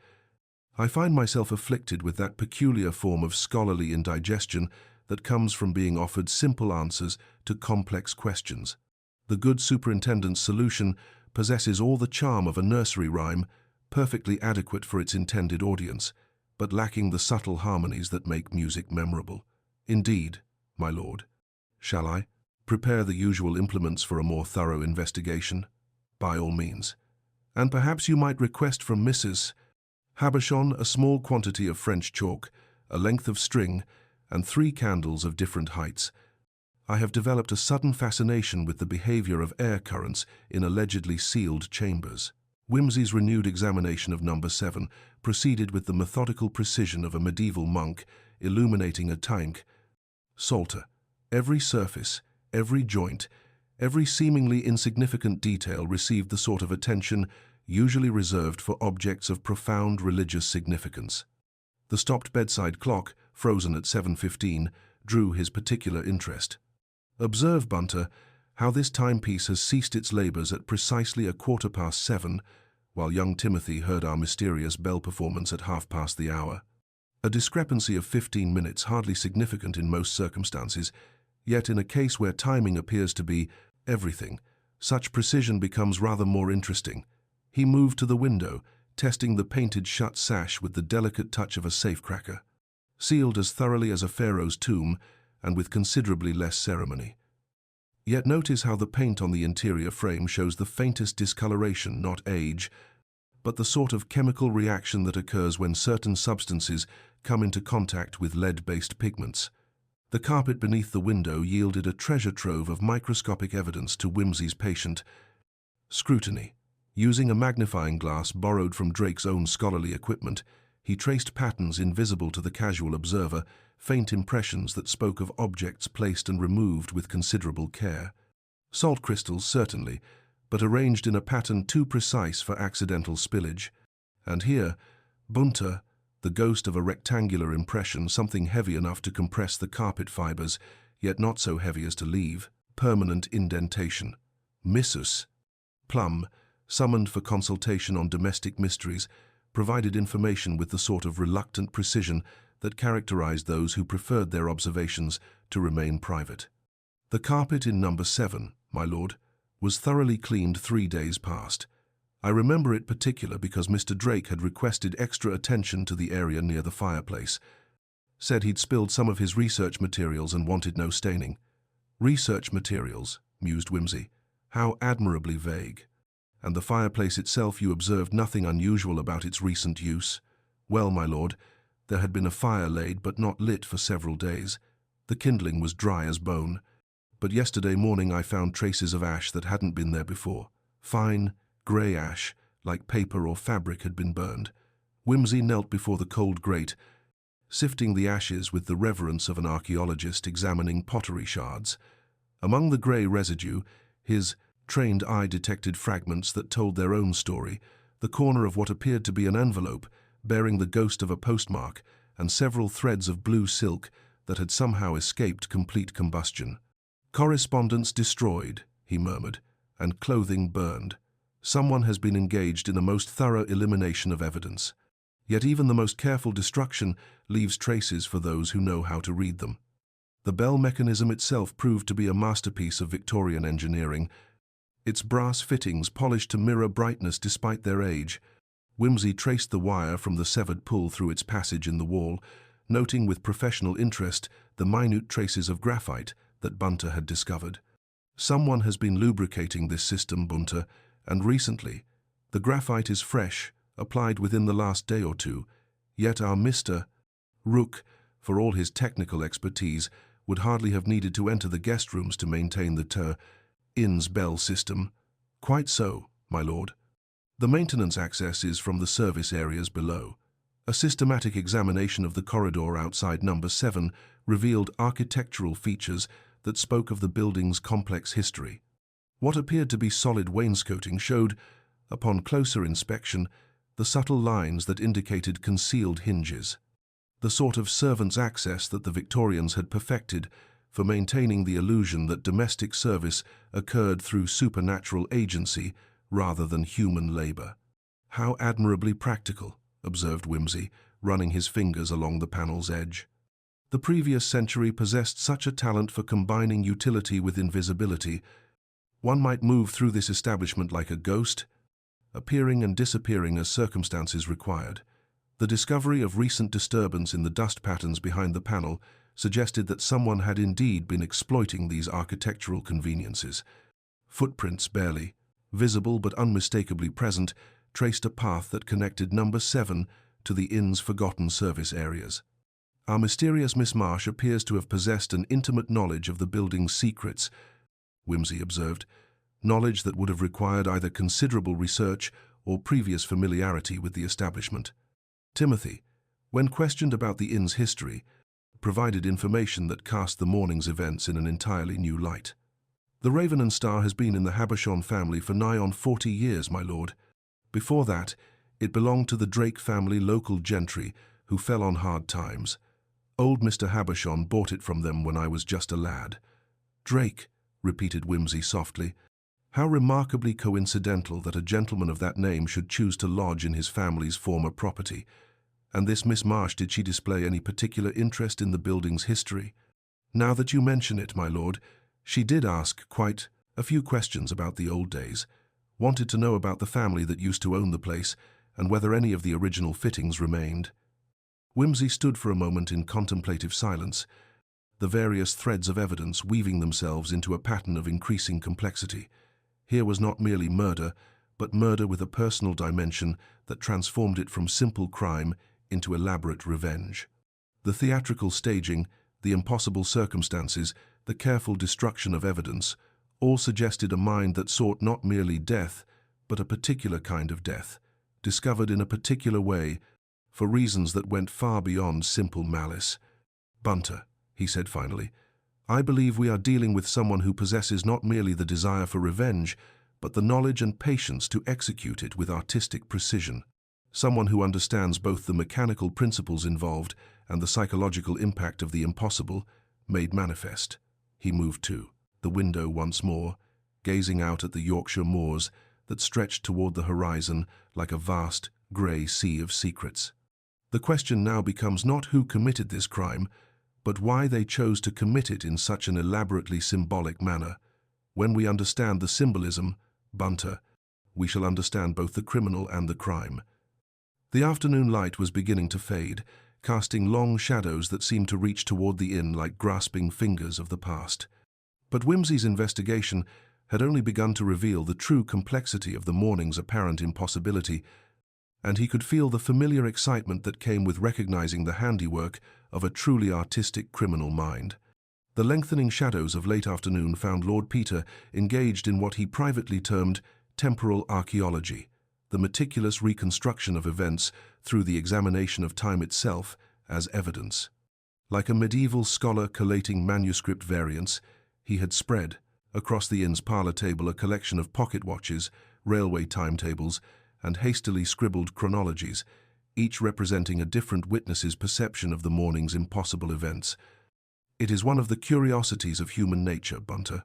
"I find myself afflicted with that peculiar form of scholarly indigestion that comes from being offered simple answers to complex questions. The good superintendent's solution possesses all the charm of a nursery rhyme, perfectly adequate for its intended audience, but lacking the subtle harmonies that make music memorable. Indeed, my lord. Shall I prepare the usual implements for a more thorough investigation?" "By all means. And perhaps you might request from Mrs. Habershon a small quantity of French chalk, a length of string, and 3 candles of different heights. I have developed a sudden fascination with the behavior of air currents in allegedly sealed chambers." Whimsy's renewed examination of number 7 proceeded with the methodical precision of a medieval monk illuminating a tank. Psalter. Every surface, every joint, every seemingly insignificant detail received the sort of attention usually reserved for objects of profound religious significance. The stopped bedside clock, frozen at 7:15, drew his particular interest. "Observe, Bunter, how this timepiece has ceased its labors at precisely 7:15, while young Timothy heard our mysterious bell performance at 1:30. A discrepancy of 15 minutes hardly significant in most circumstances, yet in a case where timing appears to be everything, such precision becomes rather more interesting. He moved to the window, testing the painted shut sash with the delicate touch of a safecracker. Sealed as thoroughly as a pharaoh's tomb, and with considerably less ceremony. Yet notice how the paint on the interior frame shows the faintest discoloration, not age, but the sort of chemical reaction that occurs when certain substances come into contact with lead-based pigments. The carpet beneath the window yielded a treasure trove of microscopic evidence to Whimsy's patient scrutiny. Using a magnifying glass borrowed from Drake's own scholarly equipment, he traced patterns invisible to the casual observer, faint impressions that spoke of objects placed and removed with considerable care. Salt crystals, certainly, but arranged in a pattern too precise for accidental spillage. And here, bunta, the ghost of a rectangular impression, something heavy enough to compress the carpet fibers, yet not so heavy as to leave permanent indentation. Missus, Plum, summoned for consultation on domestic mysteries, provided information with the sort of reluctant precision that characterized those who preferred their observations to remain private. The carpet in number 7, my lord, was thoroughly cleaned 3 days past. I remember it particular because Mr. Drake had requested extra attention to the area near the fireplace. Said he'd spilled some of his research materials and wanted no staining. Research materials, mused Whimsy. How admirably vague. And the fireplace itself, you observed nothing unusual about its recent use? Well, my lord, there had been a fire laid but not lit for several days. The kindling was dry as bone. But yesterday morning I found traces of ash that hadn't been there before. Fine, grey ash, like paper or fabric had been burned. Whimsy knelt before the cold grate, sifting the ashes with the reverence of an archaeologist examining pottery shards. Among the grey residue, his trained eye detected fragments that told their own story, the corner of what appeared to be an envelope bearing the ghost of a postmark and several threads of blue silk that had somehow escaped complete combustion. Correspondence destroyed, he murmured, and clothing burned. Someone has been engaged in a most thorough elimination of evidence. Yet even the most careful destruction leaves traces for those who know how to read them. The bell mechanism itself proved to be a masterpiece of Victorian engineering, its brass fittings polished to mirror brightness despite their age. Whimsy traced the wire from the severed pull through its passage in the wall, noting with professional interest the minute traces of graphite that Bunter had discovered. Someone has been lubricating this system, Bunter, and recently. The graphite is fresh, applied within the last day or two, yet our Mr. Rook, for all his technical expertise, would hardly have needed to enter the guest rooms to maintain the inn's bell system. Quite so, my lord. The maintenance access is from the service areas below. A systematic examination of the corridor outside number 7 revealed architectural features that spoke of the building's complex history. What appeared to be solid wainscoting showed, upon closer inspection, the subtle lines that indicated concealed hinges, the sort of servant's access that the Victorians had perfected for maintaining the illusion that domestic service occurred through supernatural agency rather than human labor. How admirably practical, observed Whimsy, running his fingers along the panel's edge. The previous century possessed such a talent for combining utility with invisibility. One might move through this establishment like a ghost, appearing and disappearing as circumstances required. The discovery of recent disturbance in the dust patterns behind the panel suggested that someone had indeed been exploiting these architectural conveniences. Footprints, barely visible but unmistakably present, traced a path that connected number 7 to the inn's forgotten service areas. Our mysterious Miss Marsh appears to have possessed an intimate knowledge of the building's secrets, Whimsy observed, knowledge that would have required either considerable research or previous familiarity with the establishment. Timothy, when questioned about the inn's history, provided information that cast the morning's events in an entirely new light. The Raven and Star has been in the Habershon family for nigh on 40 years, my lord. Before that, it belonged to the Drake family, local gentry, who fell on hard times. Old Mr. Habershon bought it from them when I was just a lad. Drake, repeated Whimsy softly. How remarkably coincidental that a gentleman of that name should choose to lodge in his family's former property. And this Miss Marsh, did she display any particular interest in the building's history? Now that you mention it, my lord, she did ask quite a few questions about the old days, wanted to know about the family that used to own the place and whether any of the original fittings remained. Whimsy stood for a moment in contemplative silence, the various threads of evidence weaving themselves into a pattern of increasing complexity. Here was not merely murder, but murder with a personal dimension that transformed it from simple crime into elaborate revenge. The theatrical staging, the impossible circumstances, the careful destruction of evidence, all suggested a mind that sought not merely death, but a particular kind of death, discovered in a particular way, for reasons that went far beyond simple malice. "Bunter," he said finally, "I believe we are dealing with someone who possesses not merely the desire for revenge, but the knowledge and patience to execute it with artistic precision. Someone who understands both the mechanical principles involved and the psychological impact of the impossible, made manifest." He moved to the window once more, gazing out at the Yorkshire moors that stretched toward the horizon like a vast, grey sea of secrets. "The question now becomes not who committed this crime, but why they chose to commit it in such an elaborately symbolic manner. When we understand the symbolism, Bunter, we shall understand both the criminal and the crime." The afternoon light was beginning to fade, casting long shadows that seemed to reach toward the inn like grasping fingers of the past. But Whimsy's investigation had only begun to reveal the true complexity of the morning's apparent impossibility, and he could feel the familiar excitement that came with recognizing the handiwork of a truly artistic criminal mind. The lengthening shadows of late afternoon found Lord Peter engaged in what he privately termed temporal archaeology, the meticulous reconstruction of events through the examination of time itself as evidence. Like a medieval scholar collating manuscript variants, he had spread across the inn's parlor table a collection of pocket watches, railway timetables, and hastily scribbled chronologies, each representing a different witness's perception of the morning's impossible events. "It is one of the curiosities of human nature, Bunter,"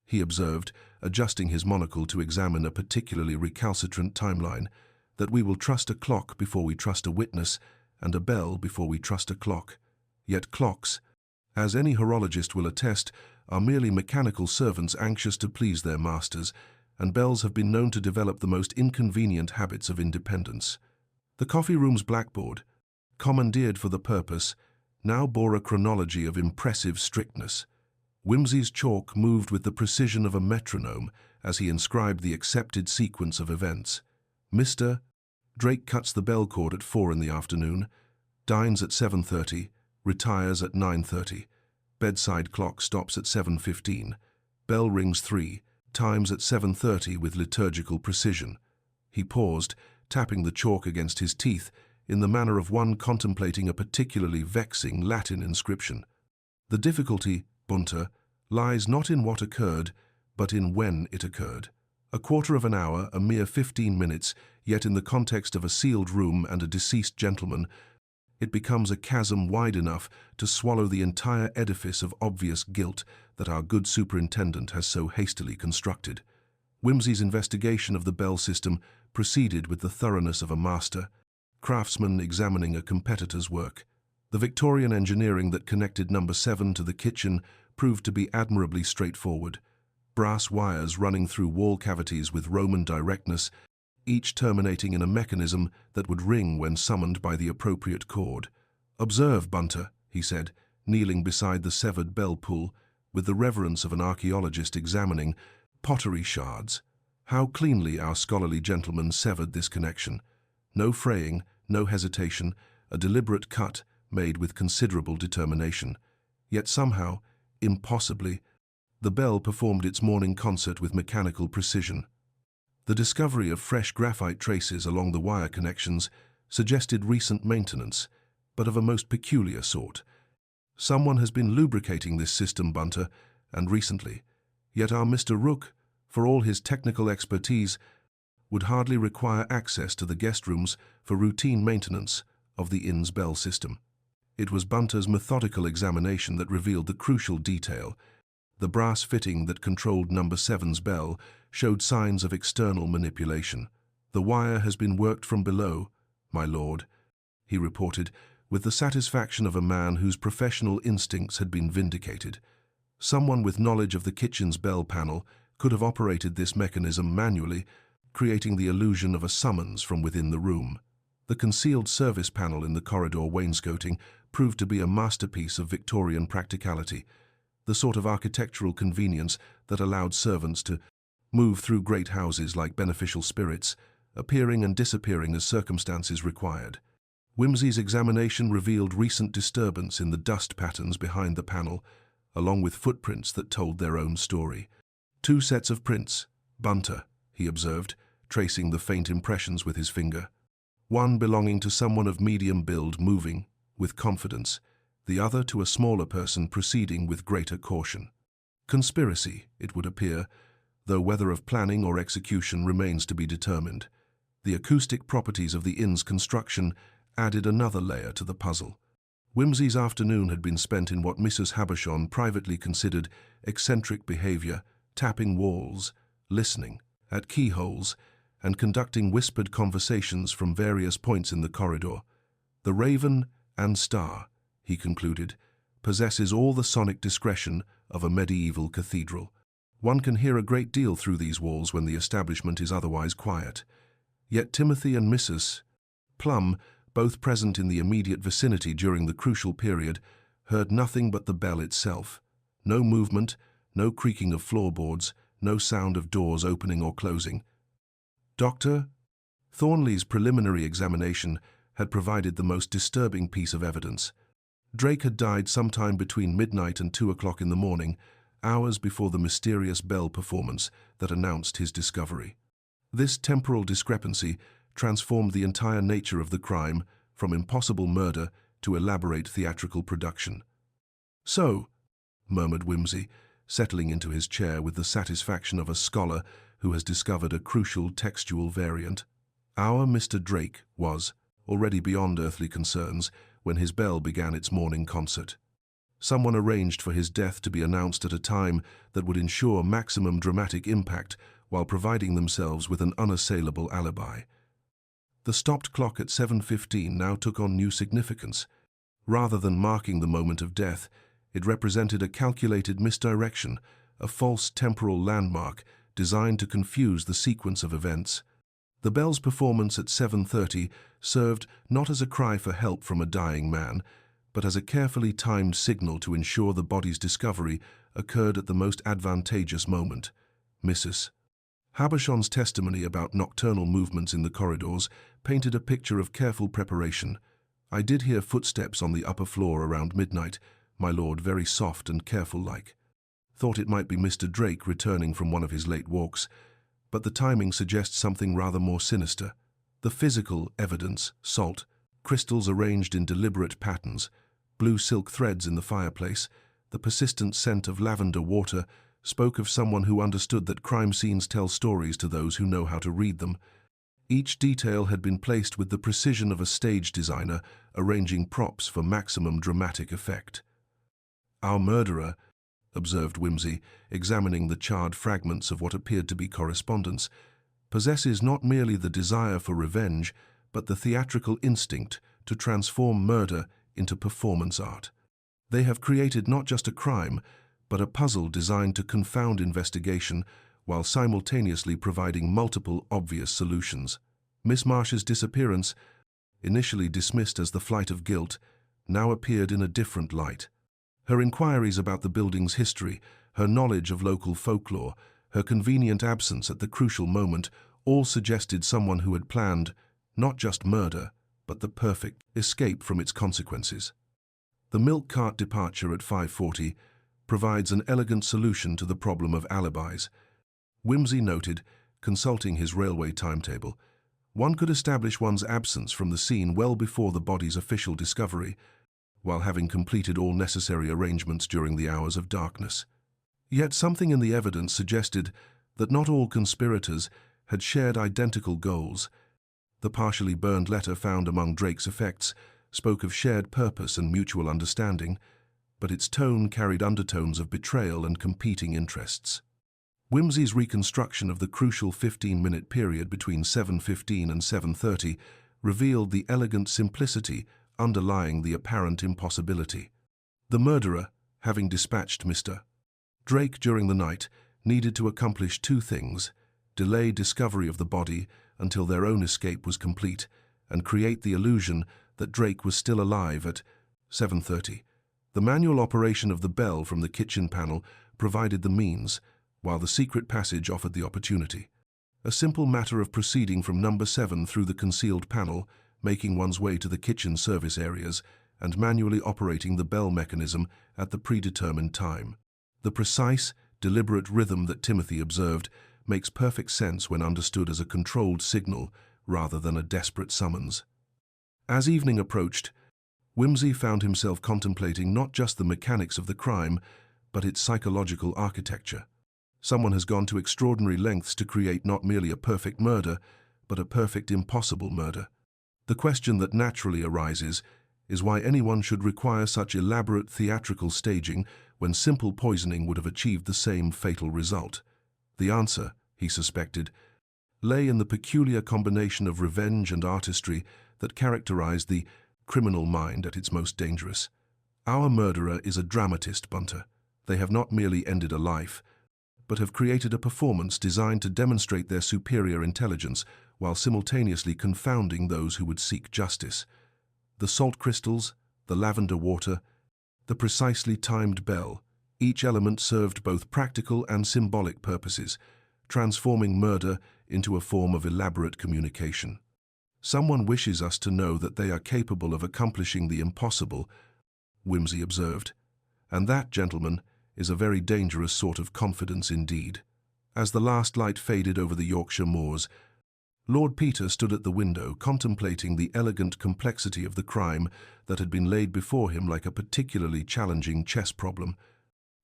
he observed, adjusting his monocle to examine a particularly recalcitrant timeline, "that we will trust a clock before we trust a witness, and a bell before we trust a clock. Yet clocks, as any horologist will attest, are merely mechanical servants anxious to please their masters, and bells have been known to develop the most inconvenient habits of independence." The coffee room's blackboard, commandeered for the purpose, now bore a chronology of impressive strictness. Whimsy's chalk moved with the precision of a metronome as he inscribed the accepted sequence of events. Mr. Drake cuts the bell cord at 4 in the afternoon, dines at 7:30, retires at 9:30. Bedside clock stops at 7:15. Bell rings 3, times at 7:30 with liturgical precision. He paused, tapping the chalk against his teeth in the manner of one contemplating a particularly vexing Latin inscription. "The difficulty, Bunter, lies not in what occurred, but in when it occurred. A quarter of an hour, a mere 15 minutes, yet in the context of a sealed room and a deceased gentleman, it becomes a chasm wide enough to swallow the entire edifice of obvious guilt that our good superintendent has so hastily constructed." Whimsy's investigation of the bell system proceeded with the thoroughness of a master, craftsman examining a competitor's work. The Victorian engineering that connected number 7 to the kitchen proved to be admirably straightforward. Brass wires running through wall cavities with Roman directness, each terminating in a mechanism that would ring when summoned by the appropriate chord. "Observe, Bunter," he said, kneeling beside the severed bell pull, with the reverence of an archaeologist examining pottery shards. How cleanly our scholarly gentleman severed this connection. No fraying, no hesitation, a deliberate cut made with considerable determination. Yet somehow, impossibly, the bell performed its morning concert with mechanical precision. The discovery of fresh graphite traces along the wire connections suggested recent maintenance, but of a most peculiar sort. Someone has been lubricating this system, Bunter, and recently. Yet our Mr. Rook, for all his technical expertise, would hardly require access to the guest rooms for routine maintenance of the inn's bell system. It was Bunter's methodical examination that revealed the crucial detail. The brass fitting that controlled number 7's bell showed signs of external manipulation. "The wire has been worked from below, my lord," he reported, with the satisfaction of a man whose professional instincts had been vindicated. Someone with knowledge of the kitchen's bell panel could have operated this mechanism manually, creating the illusion of a summons from within the room. The concealed service panel in the corridor wainscoting proved to be a masterpiece of Victorian practicality, the sort of architectural convenience that allowed servants to move through great houses like beneficial spirits, appearing and disappearing as circumstances required. Whimsy's examination revealed recent disturbance in the dust patterns behind the panel, along with footprints that told their own story. "Two sets of prints, bunter," he observed, tracing the faint impressions with his finger. "One belonging to someone of medium build moving with confidence, the other to a smaller person proceeding with greater caution. Conspiracy, it would appear, though whether of planning or execution remains to be determined." The acoustic properties of the inn's construction added another layer to the puzzle. Whimsy's afternoon had been spent in what Mrs. Habershon privately considered eccentric behavior, tapping walls, listening at keyholes, and conducting whispered conversations from various points in the corridor. "The Raven and Star," he concluded, "possesses all the sonic discretion of a medieval cathedral. One can hear a great deal through these walls when the establishment is otherwise quiet. Yet Timothy and Mrs. Plum, both present in the immediate vicinity during the crucial period, heard nothing but the bell itself. No movement, no creaking of floorboards, no sound of doors opening or closing. Dr. Thornley's preliminary examination had provided the most disturbing piece of evidence. Drake had died sometime between midnight and 2 o'clock in the morning, hours before the mysterious bell performance that announced his discovery. This temporal discrepancy transformed the entire nature of the crime from impossible murder to elaborate theatrical production. "So," murmured Whimsy, settling into his chair with the satisfaction of a scholar who has discovered a crucial textual variant, "our Mr. Drake was already beyond earthly concerns when his bell began its morning concert. Someone arranged for his death to be announced at a time that would ensure maximum dramatic impact while providing themselves with an unassailable alibi. The stopped clock at 7:15 now took on new significance. Rather than marking the moment of death, it represented a calculated misdirection, a false temporal landmark designed to confuse the sequence of events. The bell's performance at 7:30 served not as a cry for help from a dying man, but as a carefully timed signal to ensure the body's discovery occurred at the most advantageous moment. Mrs. Habershon's testimony about nocturnal movements in the corridors painted a picture of careful preparation. "I did hear footsteps on the upper floor around midnight, my lord, very soft and careful-like. Thought it might be Mr. Drake returning from one of his late walks, but the timing suggests something rather more sinister. The physical evidence, salt, crystals arranged in deliberate patterns, blue silk threads in the fireplace, the persistent scent of lavender water, spoke of someone who understood that crime scenes tell stories to those who know how to read them. Each detail had been placed with the precision of a stage designer arranging props for maximum dramatic effect. Our murderer," observed Whimsy, examining the charred fragments of what appeared to be correspondence, "possesses not merely the desire for revenge, but the theatrical instinct to transform murder into performance art. They have created not just a crime, but a puzzle designed to confound investigation while simultaneously providing multiple obvious solutions. Miss Marsh's disappearance, initially dismissed as the flight of guilt, now appeared in a different light. Her inquiries about the building's history, her knowledge of local folklore, her convenient absence at the crucial moment all suggested someone who had planned not just murder, but the perfect escape from its consequences. The milk cart departure at 5:40 provides an elegant solution to the problem of alibis. Whimsy noted, consulting his railway timetable, one could establish one's absence from the scene well before the body's official discovery, while having completed all necessary arrangements during the hours of darkness. Yet something in the evidence suggested that not all conspirators had shared identical goals. The partially burned letter found among Drake's effects spoke of shared purpose and mutual understanding, but its tone carried undertones of betrayal and competing interests. Whimsy's reconstruction of the crucial 15-minute period between 7:15 and 7:30 revealed the elegant simplicity underlying the apparent impossibility. The murderer, having dispatched Mr. Drake during the night, needed to accomplish two things: delay discovery of the body until their own escape was complete, and create the illusion that Drake was still alive at 7:30. The manual operation of the bell from the kitchen panel provided the means, while the secret passage offered the opportunity. A simple matter of proceeding from number 7 through the concealed panel, making one's way to the kitchen service areas, and manually operating the bell mechanism at the predetermined time. The precise, deliberate rhythm that Timothy observed makes perfect sense when understood as a controlled signal rather than a desperate summons. As evening approached, Whimsy found himself contemplating not just the mechanics of the crime, but its psychological architecture. Someone has gone to extraordinary lengths to create not merely a perfect murder, but a perfect impossible murder. The question that naturally arises is why anyone should require such elaborate theatrical staging when simple poisoning would have achieved the same fatal result. The answer, he suspected, lay in the peculiar combination of revenge and artistry that characterized the criminal mind at its most dangerous. Our murderer is a dramatist, Bunter. They have not merely ended a life, but have created a performance designed to demonstrate their superior intelligence while simultaneously confounding those who would seek justice. The salt crystals, the lavender water, the precisely timed bell, each element served both practical and symbolic purposes, transforming murder into a form of elaborate communication. Someone wishes us to know that they are capable of accomplishing the impossible, Whimsy observed. And that, gentlemen, is a very dangerous sort of confidence indeed. As the last light faded over the Yorkshire moors, Lord Peter stood at the window, contemplating the elegant complexity of the crime that had been laid before him like a particularly challenging chess problem.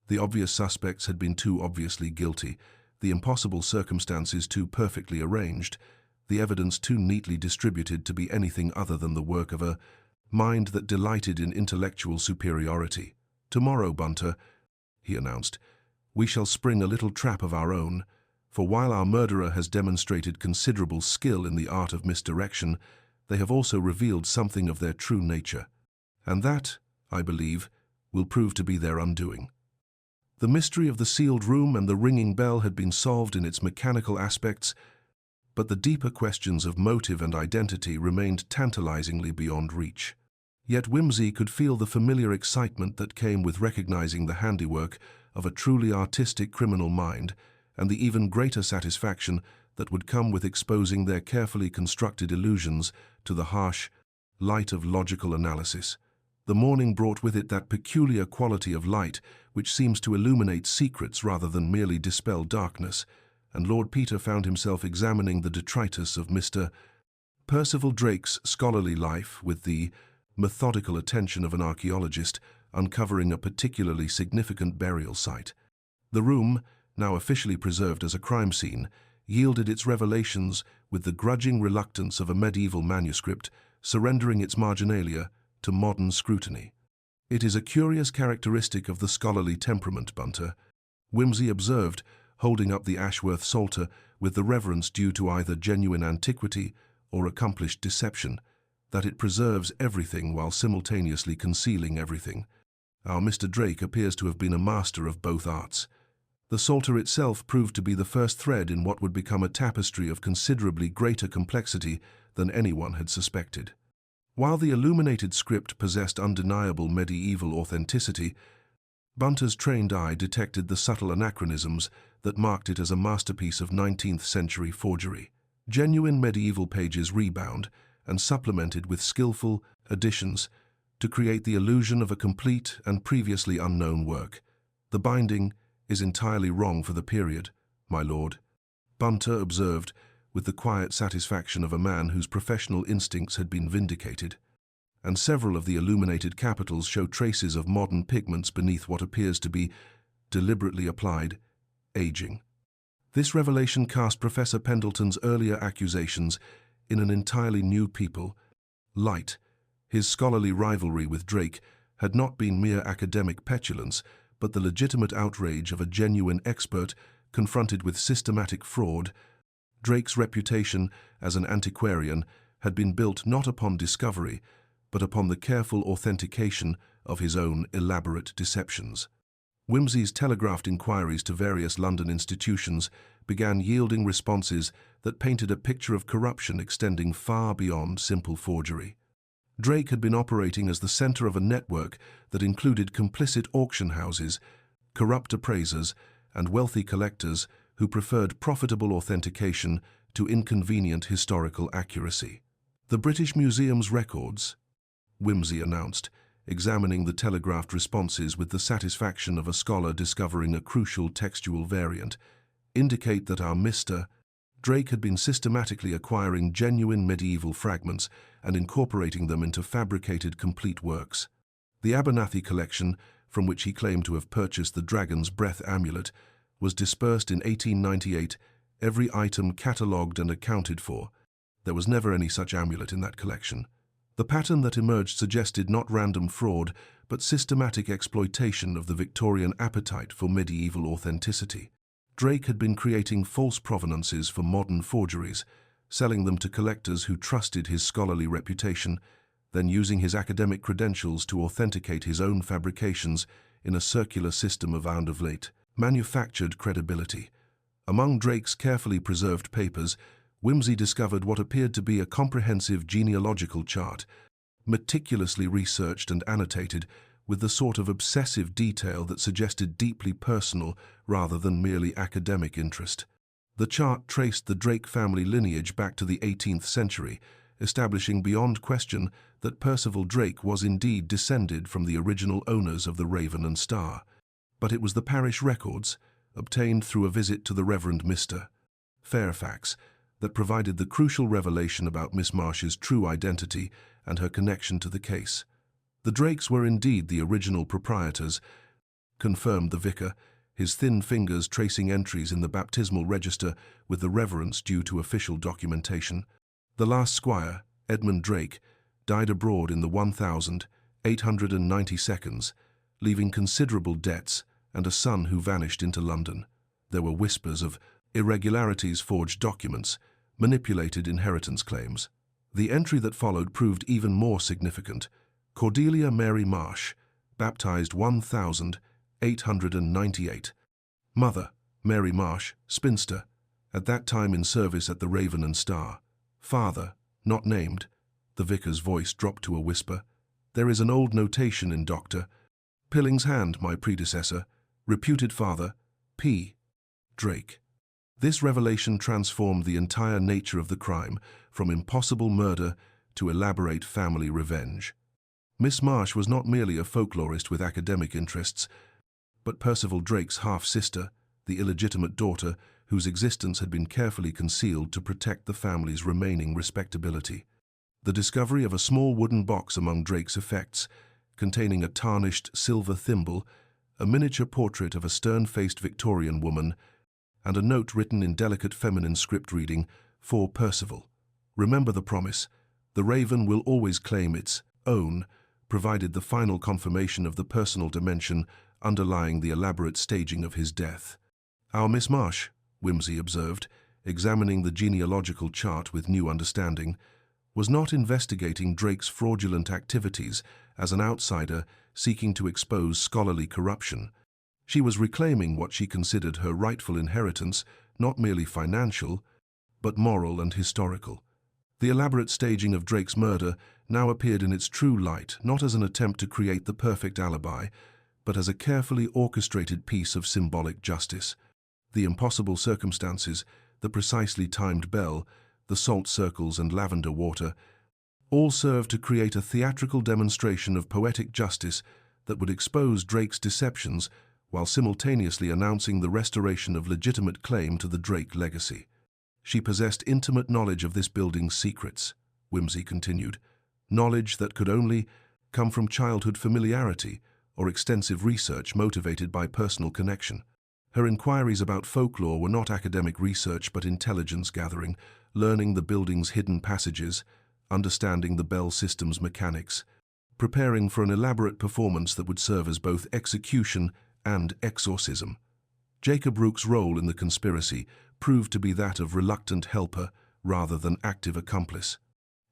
The obvious suspects had been too obviously guilty, the impossible circumstances too perfectly arranged, the evidence too neatly distributed to be anything other than the work of a mind that delighted in intellectual superiority. "Tomorrow, Bunter," he announced, "we shall spring a little trap of our own, for while our murderer has demonstrated considerable skill in the art of misdirection, they have also revealed something of their true nature. And that, I believe, will prove to be their undoing." The mystery of the sealed room and the ringing bell had been solved in its mechanical aspects, but the deeper questions of motive and identity remained tantalizingly beyond reach. Yet Whimsy could feel the familiar excitement that came with recognizing the handiwork of a truly artistic criminal mind, and the even greater satisfaction that would come with exposing their carefully constructed illusions to the harsh light of logical analysis. The morning brought with it that peculiar quality of light which seems to illuminate secrets rather than merely dispel darkness, and Lord Peter found himself examining the detritus of Mr. Percival Drake's scholarly life with the methodical attention of an archaeologist uncovering a particularly significant burial site. The room, now officially preserved as a crime scene, yielded its revelations with the grudging reluctance of a medieval manuscript, surrendering its marginalia to modern scrutiny. "It is a curious characteristic of the scholarly temperament, Bunter," Whimsy observed, holding up the Ashworth Psalter with the reverence due to either genuine antiquity or accomplished deception, that it preserves everything while simultaneously concealing everything. Our Mr. Drake appears to have been a master of both arts. The Psalter itself proved to be the first thread in what would become a tapestry of considerably greater complexity than anyone had suspected. While the illuminated script possessed undeniable medieval authenticity, Bunter's trained eye detected the subtle anachronisms that marked it as a masterpiece of 19th-century forgery. Genuine medieval pages rebound and supplemented with skillful additions to create the illusion of a complete and previously unknown work. "The binding is entirely wrong for the period, my lord," Bunter observed with the quiet satisfaction of a man whose professional instincts had been vindicated. "And several of the illuminated capitals show traces of modern pigments beneath what appears to be deliberately applied aging." This revelation cast Professor Pendleton's earlier accusations in an entirely new light. His scholarly rivalry with Drake had not been mere academic petulance, but the legitimate outrage of a genuine expert confronted with systematic fraud. Drake's reputation as an antiquarian had been built not upon discovery, but upon the careful authentication of his own elaborate deceptions. Whimsy's telegraphed inquiries to various London institutions began yielding responses that painted a picture of corruption extending far beyond simple forgery. Drake had been operating as the center of a network that included complicit auction houses, corrupt appraisers, and wealthy collectors who preferred profitable authentication to inconvenient historical accuracy. "The British Museum's records," Whimsy announced, examining the telegraphed responses with the satisfaction of a scholar discovering a crucial textual variant, "indicate that our Mr. Drake had been systematically acquiring genuine medieval fragments and incorporating them into fabricated complete works. The Abernathy collection, from which he claimed to have purchased the Dragon's Breath amulet, was dispersed in 1898, every item catalogued and accounted for. There was never any such amulet in that collection." The pattern that emerged suggested not random fraud, but systematic exploitation of the Victorian appetite for medieval authenticity. Drake had been creating false provenances for modern forgeries, selling them to collectors who trusted his scholarly reputation, then using his academic credentials to authenticate his own fabrications in a circular system of out-of-date, manufactured credibility. Among Drake's carefully preserved papers, Whimsy discovered what appeared to be a comprehensive genealogical chart, meticulously researched and annotated with the sort of obsessive detail that suggested deeply personal rather than merely academic interest. The chart traced the Drake family lineage back to the 18th century, establishing beyond question that Percival Drake was indeed descended from the original owners of the Raven and Star. But it was the parish records, obtained through a visit to the Reverend Mr. Fairfax, that provided the crucial revelation about Miss Marsh's true identity and her connection to the case. The Drakes were indeed the original proprietors, confirmed the vicar, his thin fingers tracing entries in the baptismal register with the reverence due to official documentation. The last squire, Edmund Drake, died abroad in the 1892, leaving considerable debts and a son who vanished into London. There were whispers of irregularities, forged documents, manipulated inheritance claims. The entry that followed proved even more significant. Cordelia Mary Marsh, baptized 1898. Mother, Mary Marsh, spinster, at that time in service at the Raven and Star. Father, not named. The vicar's voice dropped to a whisper. There is an old notation in Dr. Pilling's hand, my predecessor. Reputed father, P. Drake. This revelation transformed the entire nature of the crime, from impossible murder to elaborate family revenge. Miss Marsh was not merely a folklorist with academic interests, but Percival Drake's half-sister, the illegitimate daughter whose existence had been carefully concealed to protect the family's remaining respectability. The discovery of a small wooden box among Drake's effects, containing a tarnished silver thimble, a miniature portrait of a stern-faced Victorian woman, and a note written in delicate feminine script reading, "For Percival. Remember the promise. The Raven will always claim its own," provided the final confirmation of the personal dimension underlying the elaborate staging of his death. "Our Miss Marsh," Whimsy observed, examining the genealogical chart with new understanding, was not investigating Drake's fraudulent activities as an outsider seeking to expose scholarly corruption. She was reclaiming what she considered her rightful inheritance, not merely financial, but moral and historical. The elaborate staging of Drake's murder now appeared in its true light, not as an attempt to create the perfect alibi, but as a carefully orchestrated piece of symbolic justice. The impossible circumstances, the precisely timed bell, the salt circles and lavender water, all served to create a theatrical demonstration of poetic justice that would expose Drake's deceptions while simultaneously announcing the restoration of legitimate claim to the Drake legacy. She possessed intimate knowledge of this building's secrets, Whimsy continued, knowledge that could only come from childhood familiarity or extensive research motivated by personal connection. Her inquiries about folklore were not academic research but intelligence gathering, learning the building's hidden passages, understanding the bell system's mechanics. preparing for an elaborate performance that would serve as both execution and exorcism. Jacob Rook's role in the conspiracy proved to be that of reluctant helper rather than active accomplice.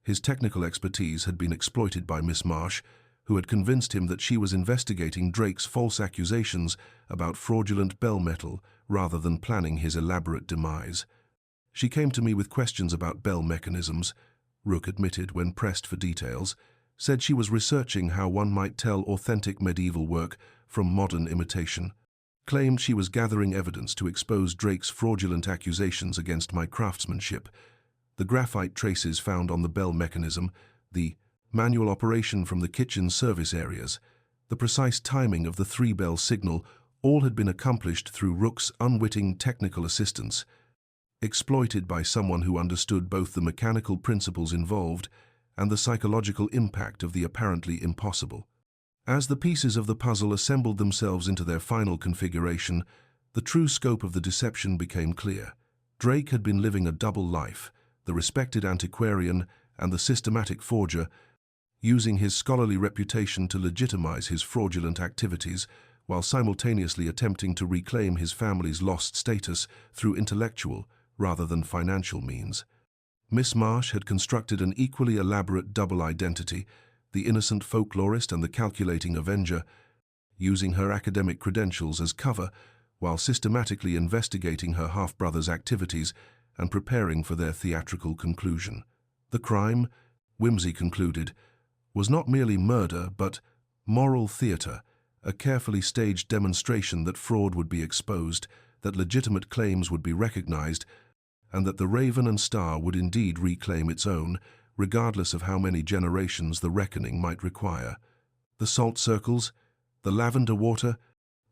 His technical expertise had been exploited by Miss Marsh, who had convinced him that she was investigating Drake's false accusations about fraudulent bell metal rather than planning his elaborate demise. She came to me with questions about bell mechanisms, Rook admitted when pressed for details, said she was researching how one might tell authentic medieval work from modern imitation, claimed she was gathering evidence to expose Drake's fraudulent accusations against my craftsmanship, the graphite traces found on the bell mechanism, the manual operation from the kitchen service areas, the precise timing of the three-bell signal, all had been accomplished through Rook's unwitting technical assistance, exploited by someone who understood both the mechanical principles involved and the psychological impact of the apparently impossible. As the pieces of the puzzle assembled themselves into their final configuration, the true scope of the deception became clear. Drake had been living a double life, the respected antiquarian and the systematic forger, using his scholarly reputation to legitimize his fraudulent activities while simultaneously attempting to reclaim his family's lost status through intellectual rather than financial means. Miss Marsh had constructed an equally elaborate double identity, the innocent folklorist and the calculating avenger, using her academic credentials as cover while systematically investigating her half-brother's activities and preparing for their theatrical conclusion. The crime, Whimsy concluded, was not merely murder but moral theater, a carefully staged demonstration that fraud would be exposed, that legitimate claims would be recognized, and that the Raven and Star would indeed reclaim its own, regardless of how many generations the reckoning might require. The salt circles, the lavender water,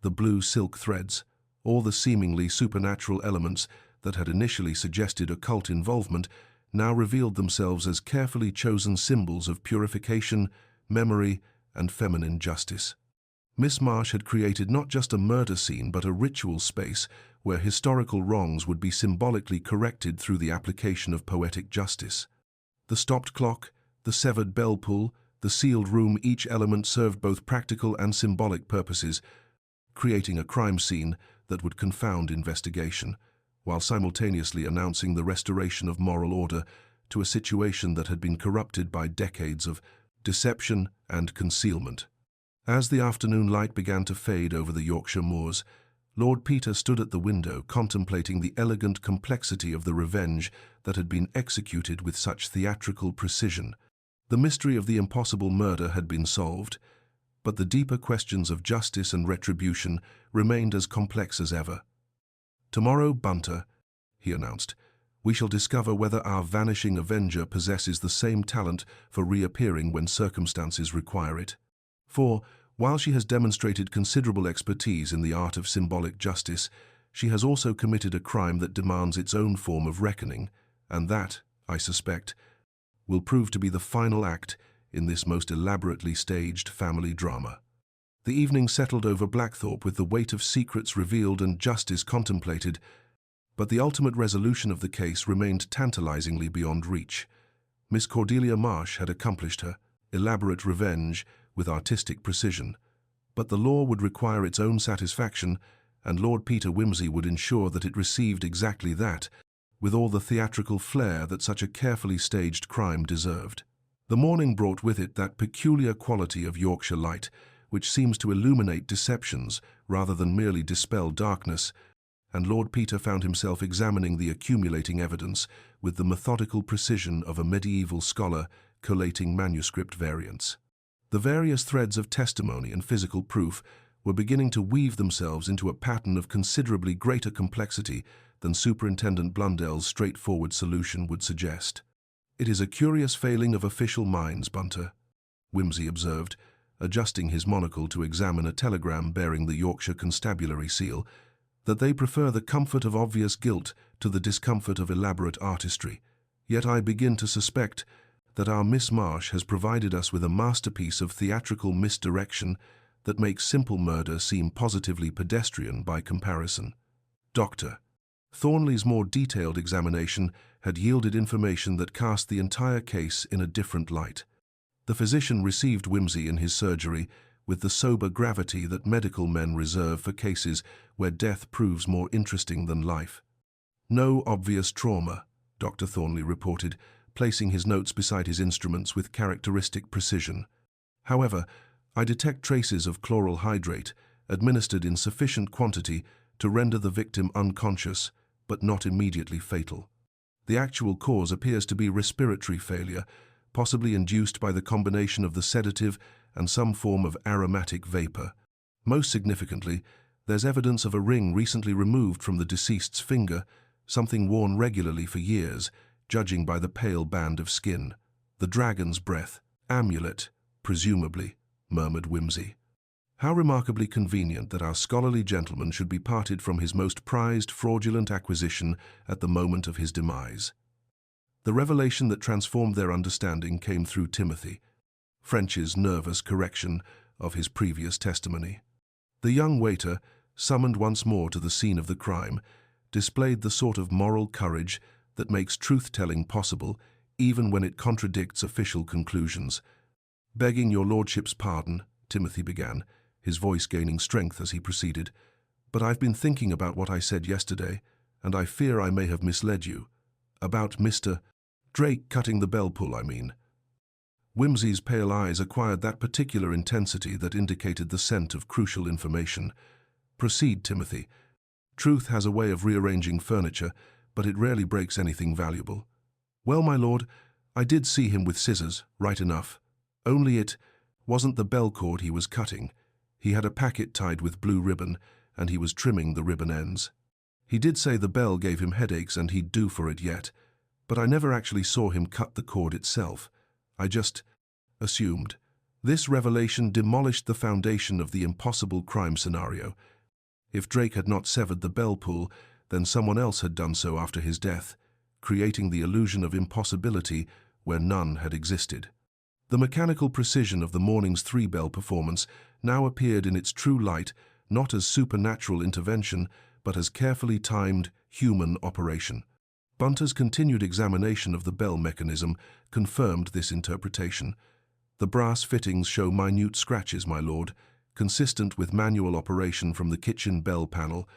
the blue silk threads, all the seemingly supernatural elements that had initially suggested occult involvement now revealed themselves as carefully chosen symbols of purification, memory, and feminine justice. Miss Marsh had created not just a murder scene but a ritual space where historical wrongs would be symbolically corrected through the application of poetic justice. The stopped clock, the severed bell pull, the sealed room, each element served both practical and symbolic purposes, creating a crime scene that would confound investigation, while simultaneously announcing the restoration of moral order to a situation that had been corrupted by decades of deception and concealment. As the afternoon light began to fade over the Yorkshire moors, Lord Peter stood at the window contemplating the elegant complexity of the revenge that had been executed with such theatrical precision. The mystery of the impossible murder had been solved, but the deeper questions of justice and retribution remained as complex as ever. "Tomorrow, Bunter," he announced, "we shall discover whether our vanishing avenger possesses the same talent for reappearing when circumstances require it. For, while she has demonstrated considerable expertise in the art of symbolic justice, she has also committed a crime that demands its own form of reckoning, and that, I suspect, will prove to be the final act in this most elaborately staged family drama." The evening settled over Blackthorpe with the weight of secrets revealed and justice contemplated, but the ultimate resolution of the case remained tantalizingly beyond reach. Miss Cordelia Marsh had accomplished her elaborate revenge with artistic precision, but the law would require its own satisfaction, and Lord Peter Whimsy would ensure that it received exactly that, with all the theatrical flair that such a carefully staged crime deserved. The morning brought with it that peculiar quality of Yorkshire light, which seems to illuminate deceptions rather than merely dispel darkness, and Lord Peter found himself examining the accumulating evidence with the methodical precision of a medieval scholar collating manuscript variants. The various threads of testimony and physical proof were beginning to weave themselves into a pattern of considerably greater complexity than Superintendent Blundell's straightforward solution would suggest. "It is a curious failing of official minds, Bunter," Whimsy observed, adjusting his monocle to examine a telegram bearing the Yorkshire Constabulary seal, "that they prefer the comfort of obvious guilt to the discomfort of elaborate artistry. Yet I begin to suspect that our Miss Marsh has provided us with a masterpiece of theatrical misdirection that makes simple murder seem positively pedestrian by comparison." Dr. Thornley's more detailed examination had yielded information that cast the entire case in a different light. The physician received Whimsy in his surgery with the sober gravity that medical men reserve for cases where death proves more interesting than life. "No obvious trauma," Dr. Thornley reported, placing his notes beside his instruments with characteristic precision. "However, I detect traces of chloral hydrate administered in sufficient quantity to render the victim unconscious, but not immediately fatal. The actual cause appears to be respiratory failure, possibly induced by the combination of the sedative and some form of aromatic vapor. Most significantly, there's evidence of a ring recently removed from the deceased's finger, something worn regularly for years, judging by the pale band of skin. The dragon's breath, amulet, presumably," murmured Whimsy. "How remarkably convenient that our scholarly gentleman should be parted from his most prized fraudulent acquisition at the moment of his demise." The revelation that transformed their understanding came through Timothy, French's nervous correction of his previous testimony. The young waiter, summoned once more to the scene of the crime, displayed the sort of moral courage that makes truth-telling possible even when it contradicts official conclusions. "Begging your lordship's pardon," Timothy began, his voice gaining strength as he proceeded, "but I've been thinking about what I said yesterday, and I fear I may have misled you. About Mr. Drake cutting the bell pull, I mean." Whimsy's pale eyes acquired that particular intensity that indicated the scent of crucial information. "Proceed, Timothy. Truth has a way of rearranging furniture, but it rarely breaks anything valuable." "Well, my lord, I did see him with scissors, right enough. Only it wasn't the bell cord he was cutting. He had a packet tied with blue ribbon, and he was trimming the ribbon ends. He did say the bell gave him headaches and he'd do for it yet, but I never actually saw him cut the cord itself. I just assumed." This revelation demolished the foundation of the impossible crime scenario. If Drake had not severed the bell pull, then someone else had done so after his death, creating the illusion of impossibility where none had existed. The mechanical precision of the morning's three-bell performance now appeared in its true light, not as supernatural intervention, but as carefully timed human operation. Bunter's continued examination of the bell mechanism confirmed this interpretation. "The brass fittings show minute scratches, my lord, consistent with manual operation from the kitchen bell panel.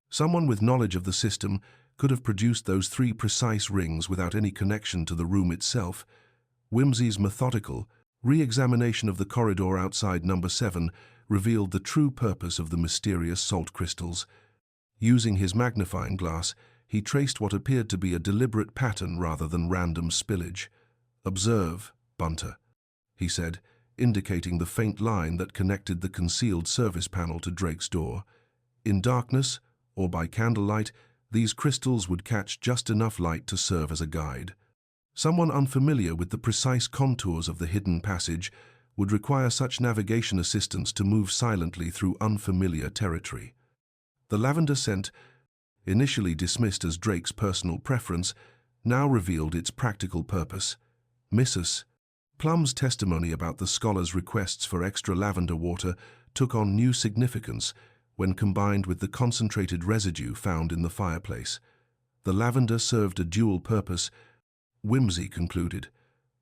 Someone with knowledge of the system could have produced those 3 precise rings without any connection to the room itself." Whimsy's methodical re-examination of the corridor outside number 7 revealed the true purpose of the mysterious salt crystals. Using his magnifying glass, he traced what appeared to be a deliberate pattern rather than random spillage. "Observe, Bunter," he said, indicating the faint line that connected the concealed service panel to Drake's door. "In darkness, or by candlelight, these crystals would catch just enough light to serve as a guide. Someone unfamiliar with the precise contours of the hidden passage would require such navigation assistance to move silently through unfamiliar territory." The lavender scent, initially dismissed as Drake's personal preference, now revealed its practical purpose. Mrs. Plum's testimony about the scholar's requests for extra lavender water took on new significance when combined with the concentrated residue found in the fireplace. The lavender served a dual purpose, Whimsy concluded.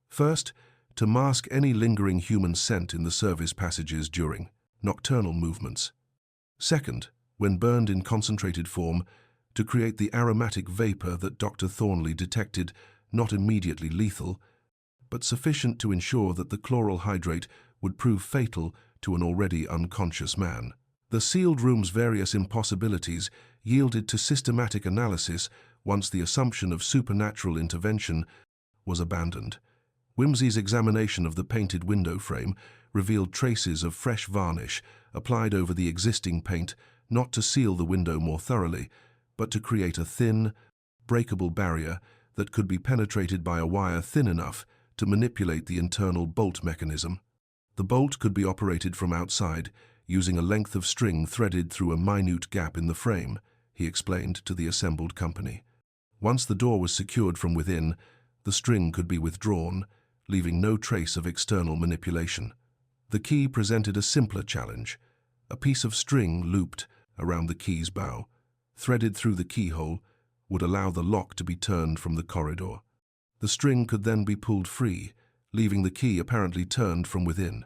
First, to mask any lingering human scent in the service passages during nocturnal movements. Second, when burned in concentrated form, to create the aromatic vapor that Dr. Thornley detected, not immediately lethal, but sufficient to ensure that the chloral hydrate would prove fatal to an already unconscious man. The sealed room's various impossibilities yielded to systematic analysis once the assumption of supernatural intervention was abandoned. Whimsy's examination of the painted window frame revealed traces of fresh varnish applied over the existing paint, not to seal the window more thoroughly, but to create a thin, breakable barrier that could be penetrated by a wire thin enough to manipulate the internal bolt mechanism. The bolt could be operated from outside, using a length of string threaded through a minute gap in the frame, he explained to the assembled company. Once the door was secured from within, the string could be withdrawn, leaving no trace of external manipulation. The key presented a simpler challenge. A piece of string looped around the key's bow, threaded through the keyhole, would allow the lock to be turned from the corridor. The string could then be pulled free, leaving the key apparently turned from within.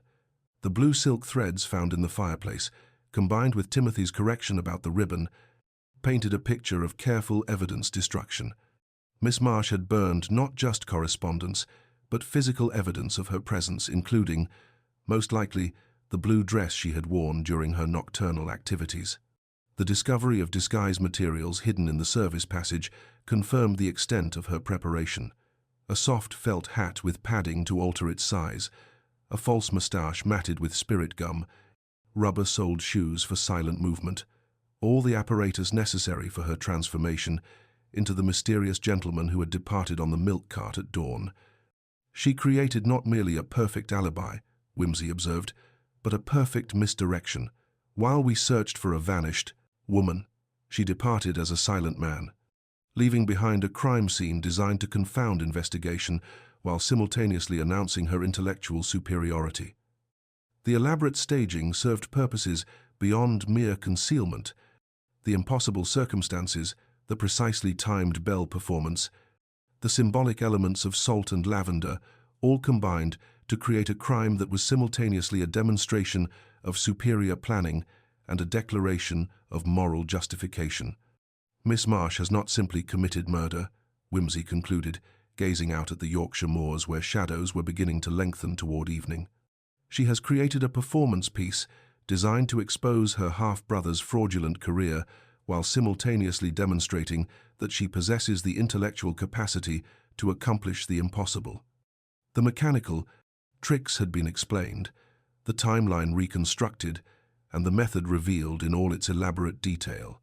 The blue silk threads found in the fireplace, combined with Timothy's correction about the ribbon, painted a picture of careful evidence destruction. Miss Marsh had burned not just correspondence, but physical evidence of her presence, including, most likely, the blue dress she had worn during her nocturnal activities. The discovery of disguise materials hidden in the service passage confirmed the extent of her preparation. A soft felt hat with padding to alter its size, a false moustache matted with spirit gum, rubber-soled shoes for silent movement, all the apparatus necessary for her transformation into the mysterious gentleman who had departed on the milk cart at dawn. She created not merely a perfect alibi, Whimsy observed, but a perfect misdirection. While we searched for a vanished woman, she departed as a silent man, leaving behind a crime scene designed to confound investigation while simultaneously announcing her intellectual superiority. The elaborate staging served purposes beyond mere concealment. The impossible circumstances, the precisely timed bell performance, the symbolic elements of salt and lavender, all combined to create a crime that was simultaneously a demonstration of superior planning and a declaration of moral justification. Miss Marsh has not simply committed murder, Whimsy concluded, gazing out at the Yorkshire moors where shadows were beginning to lengthen toward evening. She has created a performance piece designed to expose her half-brother's fraudulent career while simultaneously demonstrating that she possesses the intellectual capacity to accomplish the impossible. The mechanical tricks had been explained, the timeline reconstructed, and the method revealed in all its elaborate detail.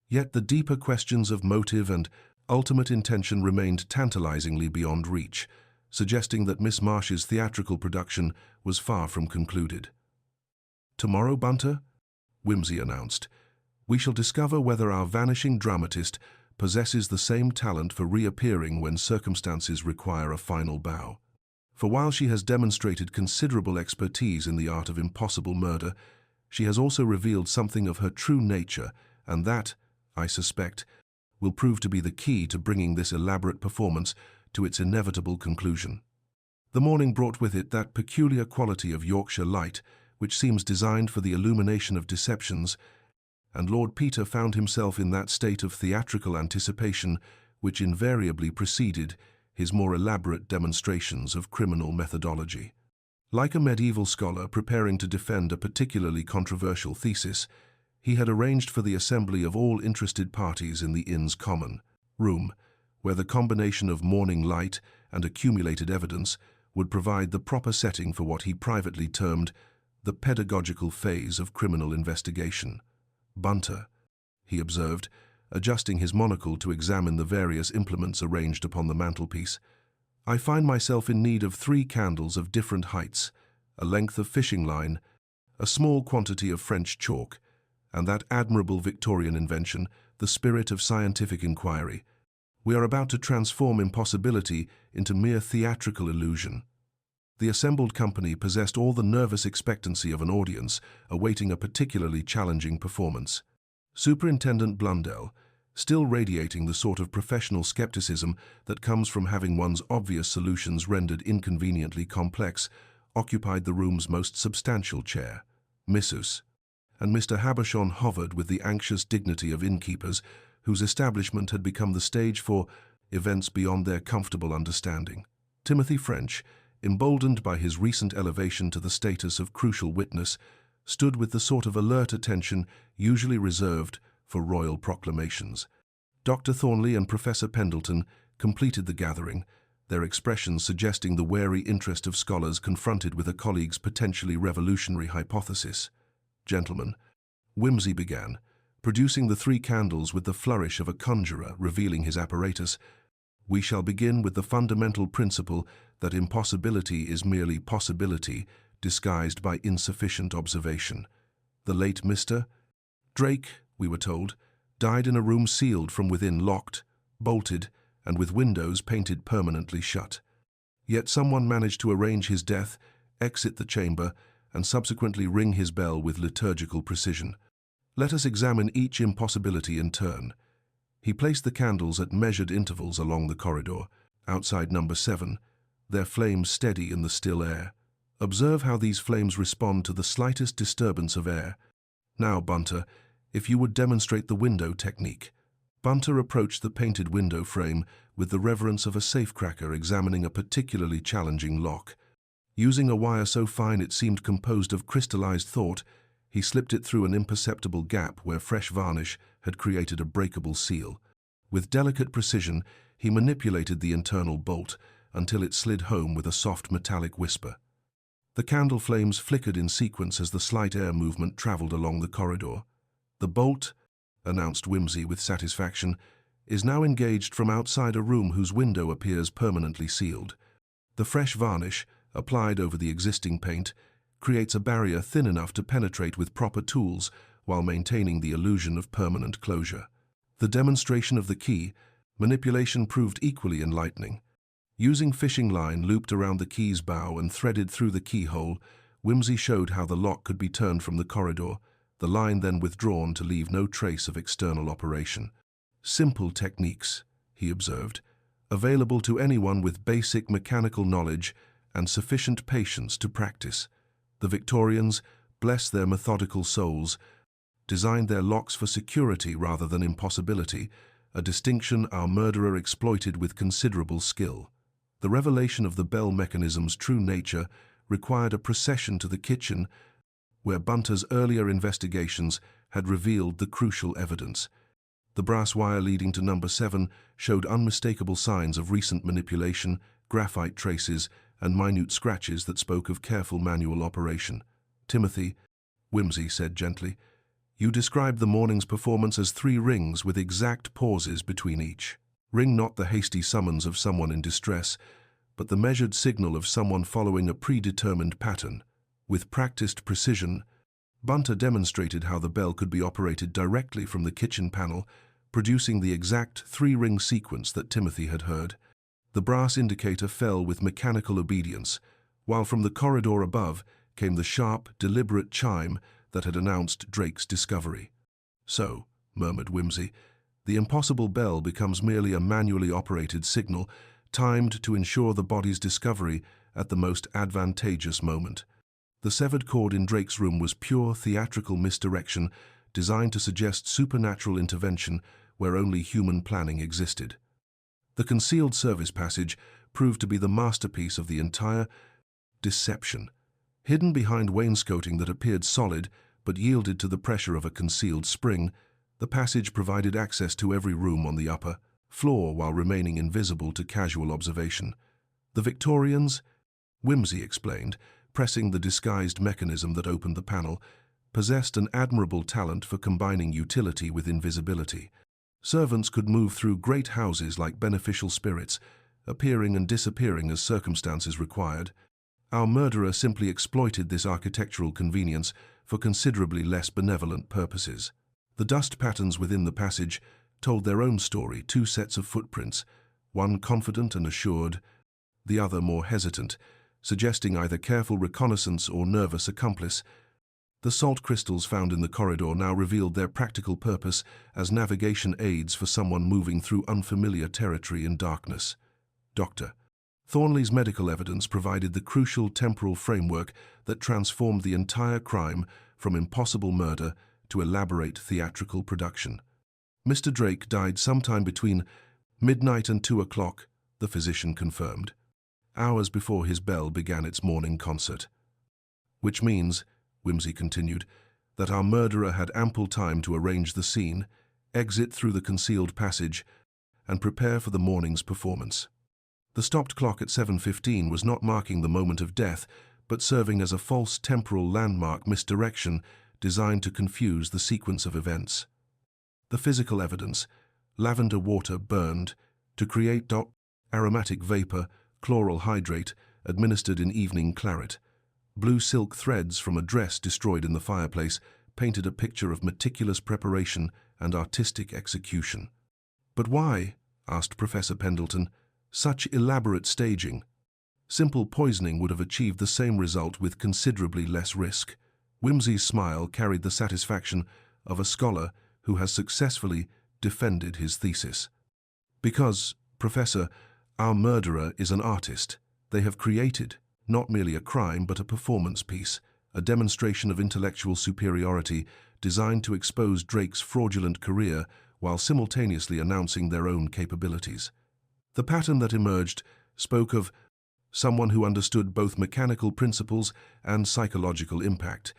Yet the deeper questions of motive and ultimate intention remained tantalizingly beyond reach, suggesting that Miss Marsh's theatrical production was far from concluded. "Tomorrow, Bunter," Whimsy announced, "we shall discover whether our vanishing dramatist possesses the same talent for reappearing when circumstances require a final bow. For while she has demonstrated considerable expertise in the art of impossible murder, she has also revealed something of her true nature, and that, I suspect, will prove to be the key to bringing this elaborate performance to its inevitable conclusion." The morning brought with it that peculiar quality of Yorkshire light which seems designed for the illumination of deceptions, and Lord Peter found himself in that state of theatrical anticipation which invariably preceded his more elaborate demonstrations of criminal methodology. Like a medieval scholar preparing to defend a particularly controversial thesis, he had arranged for the assembly of all interested parties in the inn's common room, where the combination of morning light and accumulated evidence would provide the proper setting for what he privately termed the pedagogical phase of criminal investigation. "Bunter," he observed, adjusting his monocle to examine the various implements arranged upon the mantelpiece, "I find myself in need of 3 candles of different heights, a length of fishing line, a small quantity of French chalk, and that admirable Victorian invention, the spirit of scientific inquiry. We are about to transform impossibility into mere theatrical illusion." The assembled company possessed all the nervous expectancy of an audience awaiting a particularly challenging performance. Superintendent Blundell, still radiating the sort of professional skepticism that comes from having one's obvious solutions rendered inconveniently complex, occupied the room's most substantial chair. Missus and Mr. Habershon hovered with the anxious dignity of innkeepers whose establishment had become the stage for events beyond their comfortable understanding. Timothy French, emboldened by his recent elevation to the status of crucial witness, stood with the sort of alert attention usually reserved for royal proclamations. Dr. Thornley and Professor Pendleton completed the gathering, their expressions suggesting the wary interest of scholars confronted with a colleague's potentially revolutionary hypothesis. "Gentlemen," Whimsy began, producing the 3 candles with the flourish of a conjurer revealing his apparatus, "we shall begin with the fundamental principle that impossibility is merely possibility disguised by insufficient observation. The late Mr. Drake, we were told, died in a room sealed from within, locked, bolted, and with windows painted permanently shut. Yet someone managed to arrange his death, exit the chamber, and subsequently ring his bell with liturgical precision. Let us examine each impossibility in turn." He placed the candles at measured intervals along the corridor. Outside number 7, their flames steady in the still air. Observe how these flames respond to the slightest disturbance of air. Now, Bunter, if you would demonstrate the window technique. Bunter approached the painted window frame with the reverence of a safecracker examining a particularly challenging lock. Using a wire so fine it seemed composed of crystallized thought, he slipped it through an imperceptible gap where fresh varnish had created a breakable seal. With delicate precision, he manipulated the internal bolt until it slid home with a soft metallic whisper. The candle flames flickered in sequence as the slight air movement traveled along the corridor. "The bolt," announced Whimsy with satisfaction, "is now engaged from outside a room whose window appears permanently sealed. The fresh varnish, applied over the existing paint, creates a barrier thin enough to penetrate with proper tools while maintaining the illusion of permanent closure." The demonstration of the key manipulation proved equally enlightening. Using fishing line looped around the key's bow and threaded through the keyhole, Whimsy showed how the lock could be turned from the corridor, the line then withdrawn to leave no trace of external operation. "Simple techniques," he observed, "available to anyone with basic mechanical knowledge and sufficient patience to practice. The Victorians, bless their methodical souls, designed their locks for security rather than impossibility, a distinction our murderer exploited with considerable skill." The revelation of the bell mechanism's true nature required a procession to the kitchen, where Bunter's earlier investigations had revealed the crucial evidence. The brass wire leading to number 7 showed unmistakable signs of recent manipulation, graphite traces, and minute scratches that spoke of careful manual operation. "Timothy," Whimsy said gently, "you described the morning's performance as 3 rings with exact pauses between each. Ring not the hasty summons of someone in distress, but the measured signal of someone following a predetermined pattern." With practiced precision, Bunter demonstrated how the bell could be operated directly from the kitchen panel, producing the exact 3-ring sequence that Timothy had heard. The brass indicator fell with mechanical obedience, while from the corridor above came the sharp, deliberate chime that had announced Drake's discovery. "So," murmured Whimsy, "the impossible bell becomes merely a manually operated signal, timed to ensure the body's discovery at the most advantageous moment." The severed cord in Drake's room was pure theatrical misdirection, designed to suggest supernatural intervention where only human planning existed. The concealed service passage proved to be the masterpiece of the entire deception. Hidden behind wainscoting that appeared solid but yielded to the pressure of a concealed spring, the passage provided access to every room on the upper floor while remaining invisible to casual observation. "The Victorians," Whimsy explained, pressing the disguised mechanism that opened the panel, "possessed an admirable talent for combining utility with invisibility. Servants could move through great houses like beneficial spirits, appearing and disappearing as circumstances required. Our murderer simply exploited this architectural convenience for considerably less benevolent purposes." The dust patterns within the passage told their own story, 2 sets of footprints, one confident and assured, the other more hesitant, suggesting either careful reconnaissance or nervous accomplice. The salt crystals found in the corridor now revealed their practical purpose as navigation aids for someone moving through unfamiliar territory in darkness. Dr. Thornley's medical evidence provided the crucial temporal framework that transformed the entire crime from impossible murder to elaborate theatrical production. Mr. Drake died sometime between midnight and 2 o'clock, the physician confirmed, hours before his bell began its morning concert. "Which means," Whimsy continued, "that our murderer had ample time to arrange the scene, exit through the concealed passage, and prepare for the morning's performance." The stopped clock at 7:15 was not marking the moment of death, but serving as a false temporal landmark misdirection designed to confuse the sequence of events. The physical evidence: lavender water burned to create aromatic vapor, chloral hydrate administered in evening claret. Blue silk threads from a dress destroyed in the fireplace painted a picture of meticulous preparation and artistic execution. "But why," asked Professor Pendleton, "such elaborate staging? Simple poisoning would have achieved the same result with considerably less risk." Whimsy's smile carried the satisfaction of a scholar who has successfully defended his thesis. "Because, Professor, our murderer is an artist. They have created not merely a crime but a performance piece, a demonstration of intellectual superiority designed to expose Drake's fraudulent career while simultaneously announcing their own capabilities. The pattern that emerged spoke of someone who understood both mechanical principles and psychological impact,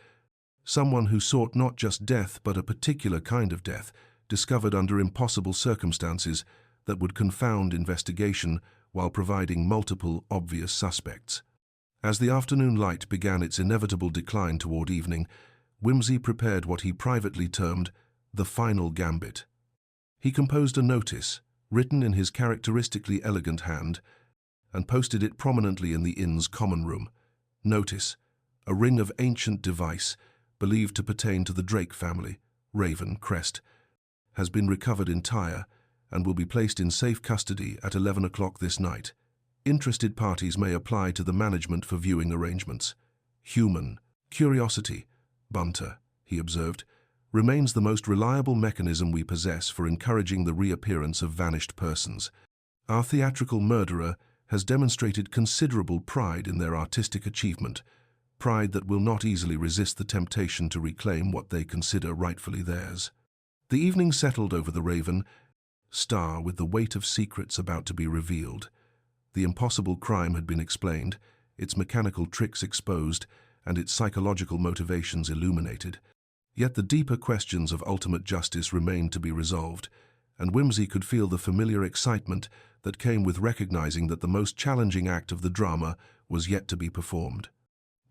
someone who sought not just death but a particular kind of death, discovered under impossible circumstances that would confound investigation while providing multiple obvious suspects. As the afternoon light began its inevitable decline toward evening, Whimsy prepared what he privately termed the final gambit. He composed a notice, written in his characteristically elegant hand, and posted it prominently in the inn's common room. Notice: a ring of ancient device, believed to pertain to the Drake family, Raven Crest, has been recovered entire and will be placed in safe custody at 11 o'clock this night. Interested parties may apply to the management for viewing arrangements. Human curiosity, Bunter, he observed, remains the most reliable mechanism we possess for encouraging the reappearance of vanished persons. Our theatrical murderer has demonstrated considerable pride in their artistic achievement, pride that will not easily resist the temptation to reclaim what they consider rightfully theirs. The evening settled over the Raven Star with the weight of secrets about to be revealed. The impossible crime had been explained, its mechanical tricks exposed, and its psychological motivations illuminated. Yet the deeper questions of ultimate justice remained to be resolved, and Whimsy could feel the familiar excitement that came with recognizing that the most challenging act of the drama was yet to be performed.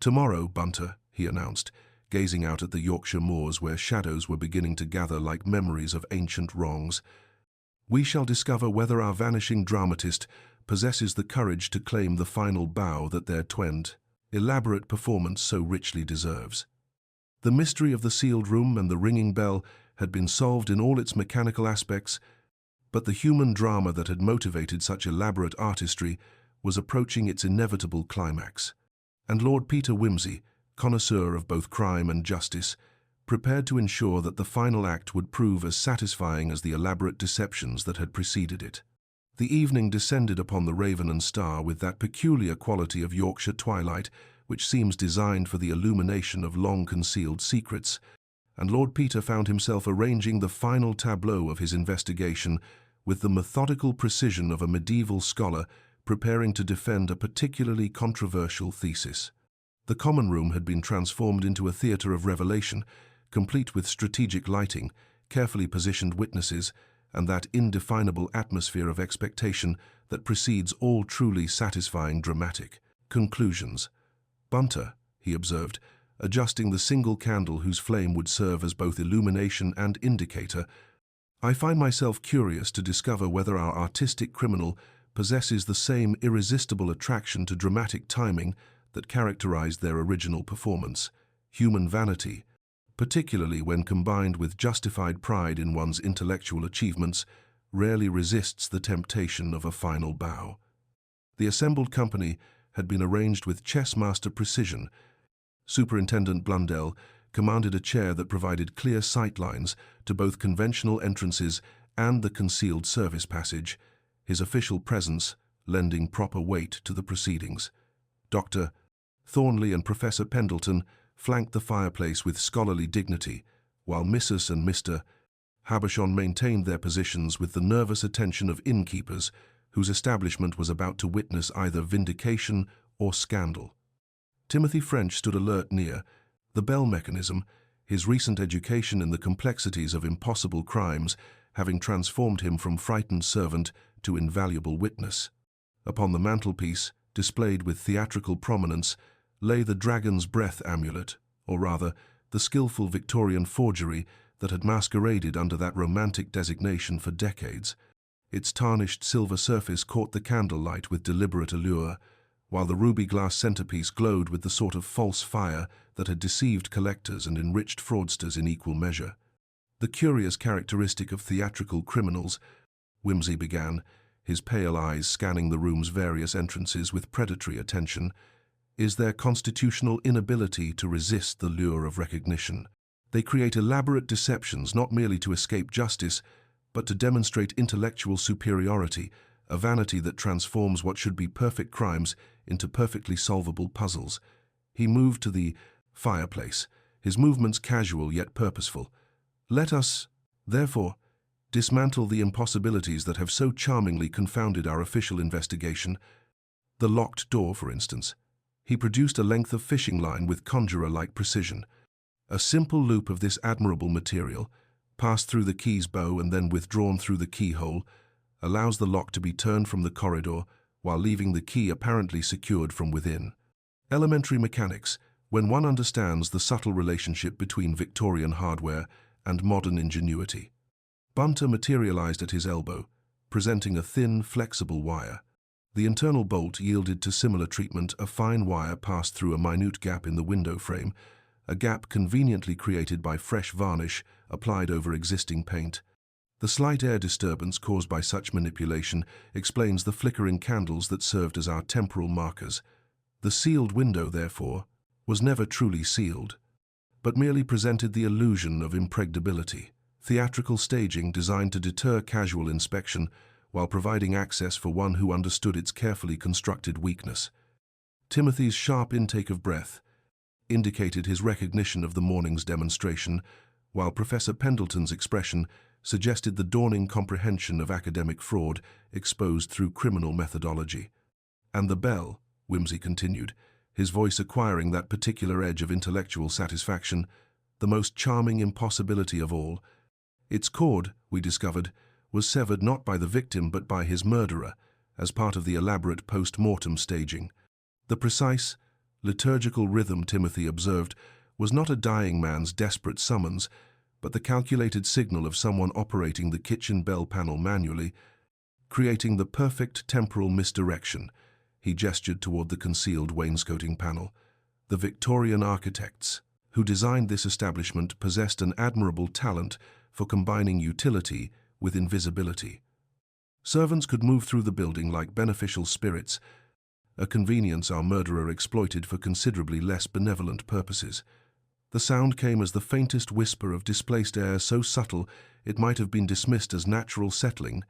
"Tomorrow, Bunter," he announced, gazing out at the Yorkshire moors where shadows were beginning to gather like memories of ancient wrongs, "we shall discover whether our vanishing dramatist possesses the courage to claim the final bow that their elaborate performance so richly deserves." The mystery of the sealed room and the ringing bell had been solved in all its mechanical aspects, but the human drama that had motivated such elaborate artistry was approaching its inevitable climax. And Lord Peter Whimsy, connoisseur of both crime and justice, prepared to ensure that the final act would prove as satisfying as the elaborate deceptions that had preceded it. The evening descended upon the Raven and Star with that peculiar quality of Yorkshire twilight which seems designed for the illumination of long-concealed secrets, and Lord Peter found himself arranging the final tableau of his investigation with the methodical precision of a medieval scholar preparing to defend a particularly controversial thesis. The common room had been transformed into a theatre of revelation, complete with strategic lighting, carefully positioned witnesses, and that indefinable atmosphere of expectation that precedes all truly satisfying dramatic conclusions. "Bunter," he observed, adjusting the single candle whose flame would serve as both illumination and indicator, "I find myself curious to discover whether our artistic criminal possesses the same irresistible attraction to dramatic timing that characterized their original performance. Human vanity, particularly when combined with justified pride in one's intellectual achievements, rarely resists the temptation of a final bow." The assembled company had been arranged with chess-master precision. Superintendent Blundell commanded a chair that provided clear sightlines to both conventional entrances and the concealed service passage, his official presence lending proper weight to the proceedings. Dr. Thornley and Professor Pendleton flanked the fireplace with scholarly dignity, while Mrs. and Mr. Habershon maintained their positions with the nervous attention of innkeepers whose establishment was about to witness either vindication or scandal. Timothy French stood alert near, the bell mechanism, his recent education in the complexities of impossible crimes having transformed him from frightened servant to invaluable witness. Upon the mantelpiece, displayed with theatrical prominence, lay the dragon's breath amulet, or rather, the skillful Victorian forgery that had masqueraded under that romantic designation for decades. Its tarnished silver surface caught the candlelight with deliberate allure, while the ruby glass centerpiece glowed with the sort of false fire that had deceived collectors and enriched fraudsters in equal measure. "The curious characteristic of theatrical criminals," Whimsy began, his pale eyes scanning the room's various entrances with predatory attention, "is their constitutional inability to resist the lure of recognition. They create elaborate deceptions not merely to escape justice, but to demonstrate intellectual superiority a vanity that transforms what should be perfect crimes into perfectly solvable puzzles. He moved to the fireplace, his movements casual yet purposeful. Let us, therefore, dismantle the impossibilities that have so charmingly confounded our official investigation. The locked door, for instance. He produced a length of fishing line with conjurer-like precision. A simple loop of this admirable material, passed through the key's bow and then withdrawn through the keyhole, allows the lock to be turned from the corridor while leaving the key apparently secured from within. Elementary mechanics, when one understands the subtle relationship between Victorian hardware and modern ingenuity. Bunter materialized at his elbow, presenting a thin, flexible wire. The internal bolt yielded to similar treatment. A fine wire passed through a minute gap in the window frame, a gap conveniently created by fresh varnish applied over existing paint. The slight air disturbance caused by such manipulation explains the flickering candles that served as our temporal markers. The sealed window, therefore, was never truly sealed, but merely presented the illusion of impregnability. Theatrical staging designed to deter casual inspection while providing access for one who understood its carefully constructed weakness. Timothy's sharp intake of breath indicated his recognition of the morning's demonstration, while Professor Pendleton's expression suggested the dawning comprehension of academic fraud exposed through criminal methodology. And the bell, Whimsy continued, his voice acquiring that particular edge of intellectual satisfaction, the most charming impossibility of all. Its cord, we discovered, was severed not by the victim but by his murderer, as part of the elaborate post-mortem staging. The precise, liturgical rhythm, Timothy observed, was not a dying man's desperate summons, but the calculated signal of someone operating the kitchen bell panel manually, creating the perfect temporal misdirection. He gestured toward the concealed wainscoting panel. The Victorian architects who designed this establishment possessed an admirable talent for combining utility with invisibility. Servants could move through the building like beneficial spirits, a convenience our murderer exploited for considerably less benevolent purposes. The sound came as the faintest whisper of displaced air, so subtle it might have been dismissed as natural settling,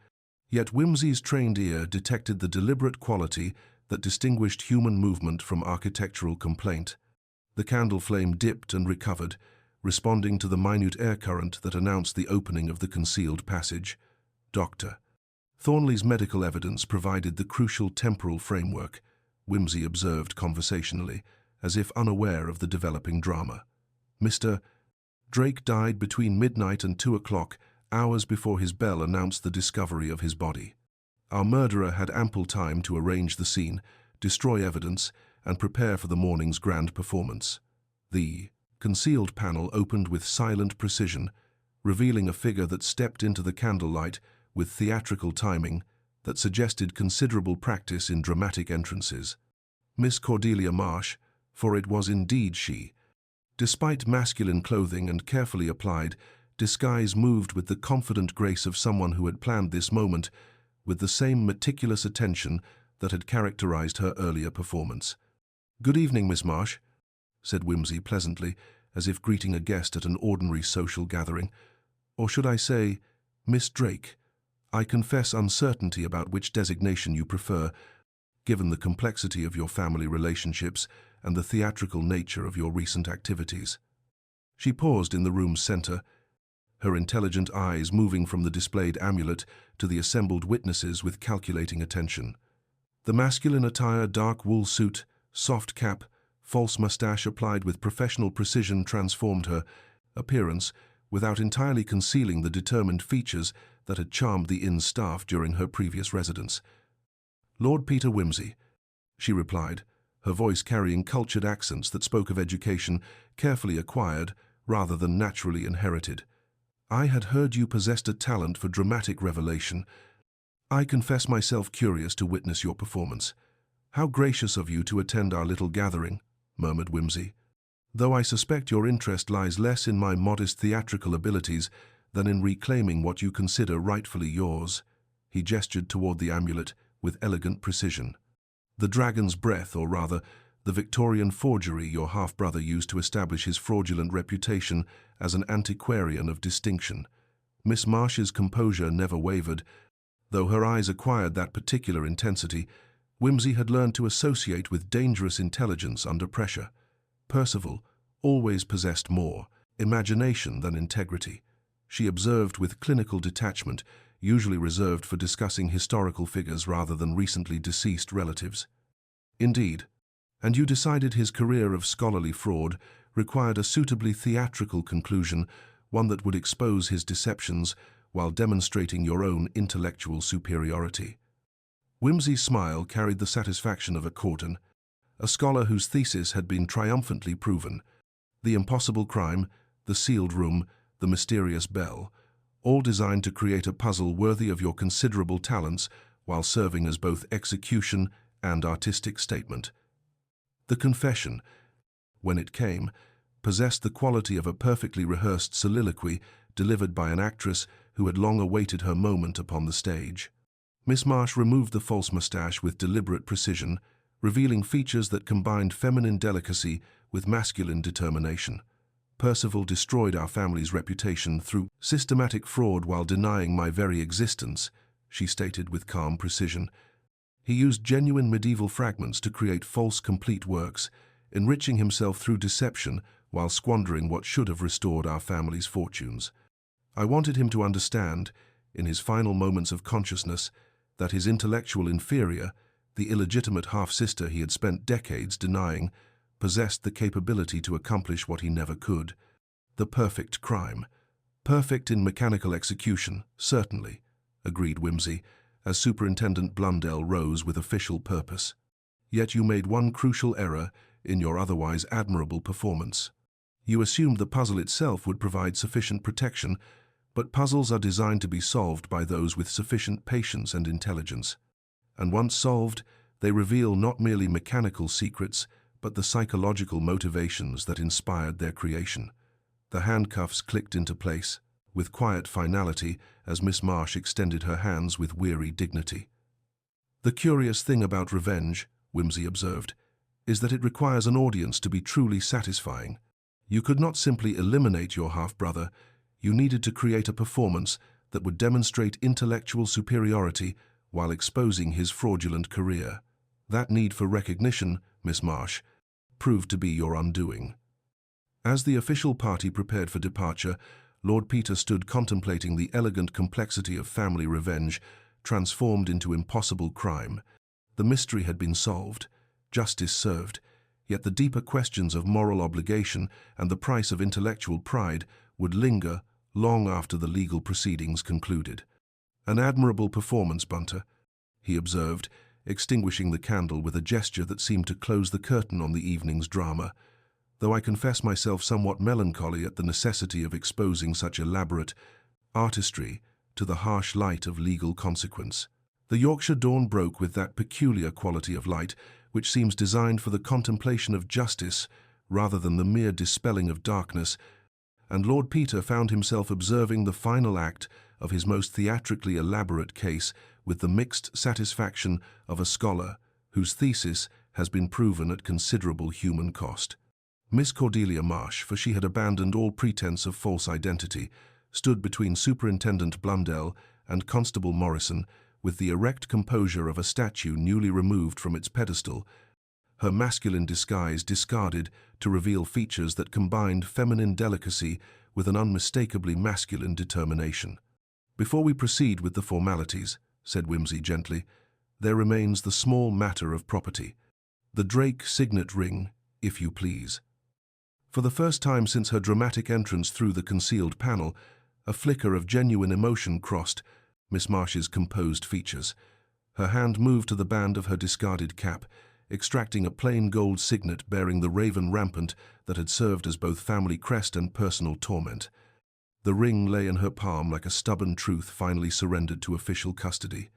yet Whimsy's trained ear detected the deliberate quality that distinguished human movement from architectural complaint. The candle flame dipped and recovered, responding to the minute air current that announced the opening of the concealed passage. Dr. Thornley's medical evidence provided the crucial temporal framework, Whimsy observed conversationally, as if unaware of the developing drama. Mr. Drake died between midnight and 2 o'clock, hours before his bell announced the discovery of his body. Our murderer had ample time to arrange the scene, destroy evidence, and prepare for the morning's grand performance. The concealed panel opened with silent precision, revealing a figure that stepped into the candlelight with theatrical timing that suggested considerable practice in dramatic entrances. Miss Cordelia Marsh, for it was indeed she. Despite masculine clothing and carefully applied, disguise moved with the confident grace of someone who had planned this moment with the same meticulous attention that had characterized her earlier performance. "Good evening, Miss Marsh," said Whimsy pleasantly, as if greeting a guest at an ordinary social gathering. "Or should I say, Miss Drake? I confess uncertainty about which designation you prefer, given the complexity of your family relationships and the theatrical nature of your recent activities." She paused in the room's center, her intelligent eyes moving from the displayed amulet to the assembled witnesses with calculating attention. The masculine attire, dark wool suit, soft cap, false mustache applied with professional precision transformed her appearance without entirely concealing the determined features that had charmed the inn's staff during her previous residence. "Lord Peter Whimsy," she replied, her voice carrying cultured accents that spoke of education carefully acquired rather than naturally inherited. "I had heard you possessed a talent for dramatic revelation. I confess myself curious to witness your performance." "How gracious of you to attend our little gathering," murmured Whimsy. "Though I suspect your interest lies less in my modest theatrical abilities than in reclaiming what you consider rightfully yours." He gestured toward the amulet with elegant precision. "The dragon's breath, or rather, the Victorian forgery your half-brother used to establish his fraudulent reputation as an antiquarian of distinction." Miss Marsh's composure never wavered, Though her eyes acquired that particular intensity, Whimsy had learned to associate with dangerous intelligence under pressure. Percival always possessed more imagination than integrity. She observed with clinical detachment, usually reserved for discussing historical figures rather than recently deceased relatives. Indeed, and you decided his career of scholarly fraud required a suitably theatrical conclusion, one that would expose his deceptions while demonstrating your own intellectual superiority. Whimsy's smile carried the satisfaction of a courtisan, a scholar whose thesis had been triumphantly proven. The impossible crime, the sealed room, the mysterious bell, all designed to create a puzzle worthy of your considerable talents while serving as both execution and artistic statement. The confession, when it came, possessed the quality of a perfectly rehearsed soliloquy delivered by an actress who had long awaited her moment upon the stage. Miss Marsh removed the false moustache with deliberate precision, revealing features that combined feminine delicacy with masculine determination. Percival destroyed our family's reputation through systematic fraud while denying my very existence, she stated with calm precision. He used genuine medieval fragments to create false complete works, enriching himself through deception while squandering what should have restored our family's fortunes. I wanted him to understand, in his final moments of consciousness, that his intellectual inferior, the illegitimate half-sister he had spent decades denying, possessed the capability to accomplish what he never could. The perfect crime. Perfect in mechanical execution, certainly, agreed Whimsy, as Superintendent Blundell rose with official purpose. Yet you made one crucial error in your otherwise admirable performance. You assumed the puzzle itself would provide sufficient protection, but puzzles are designed to be solved by those with sufficient patience and intelligence. And once solved, they reveal not merely mechanical secrets, but the psychological motivations that inspired their creation. The handcuffs clicked into place, with quiet finality, as Miss Marsh extended her hands with weary dignity. The curious thing about revenge, Whimsy observed, is that it requires an audience to be truly satisfying. You could not simply eliminate your half-brother. You needed to create a performance that would demonstrate intellectual superiority while exposing his fraudulent career. That need for recognition, Miss Marsh, proved to be your undoing. As the official party prepared for departure, Lord Peter stood contemplating the elegant complexity of family revenge transformed into impossible crime. The mystery had been solved, justice served, yet the deeper questions of moral obligation and the price of intellectual pride would linger long after the legal proceedings concluded. An admirable performance, Bunter, he observed, extinguishing the candle with a gesture that seemed to close the curtain on the evening's drama, though I confess myself somewhat melancholy at the necessity of exposing such elaborate artistry to the harsh light of legal consequence. The Yorkshire dawn broke with that peculiar quality of light which seems designed for the contemplation of justice rather than the mere dispelling of darkness, and Lord Peter found himself observing the final act of his most theatrically elaborate case with the mixed satisfaction of a scholar whose thesis has been proven at considerable human cost. Miss Cordelia Marsh, for she had abandoned all pretense of false identity, stood between Superintendent Blundell and Constable Morrison with the erect composure of a statue newly removed from its pedestal, her masculine disguise discarded to reveal features that combined feminine delicacy with an unmistakably masculine determination. "Before we proceed with the formalities," said Whimsy gently, "there remains the small matter of property. The Drake signet ring, if you please." For the first time since her dramatic entrance through the concealed panel, a flicker of genuine emotion crossed Miss Marsh's composed features. Her hand moved to the band of her discarded cap, extracting a plain gold signet bearing the raven rampant that had served as both family crest and personal torment. The ring lay in her palm like a stubborn truth finally surrendered to official custody.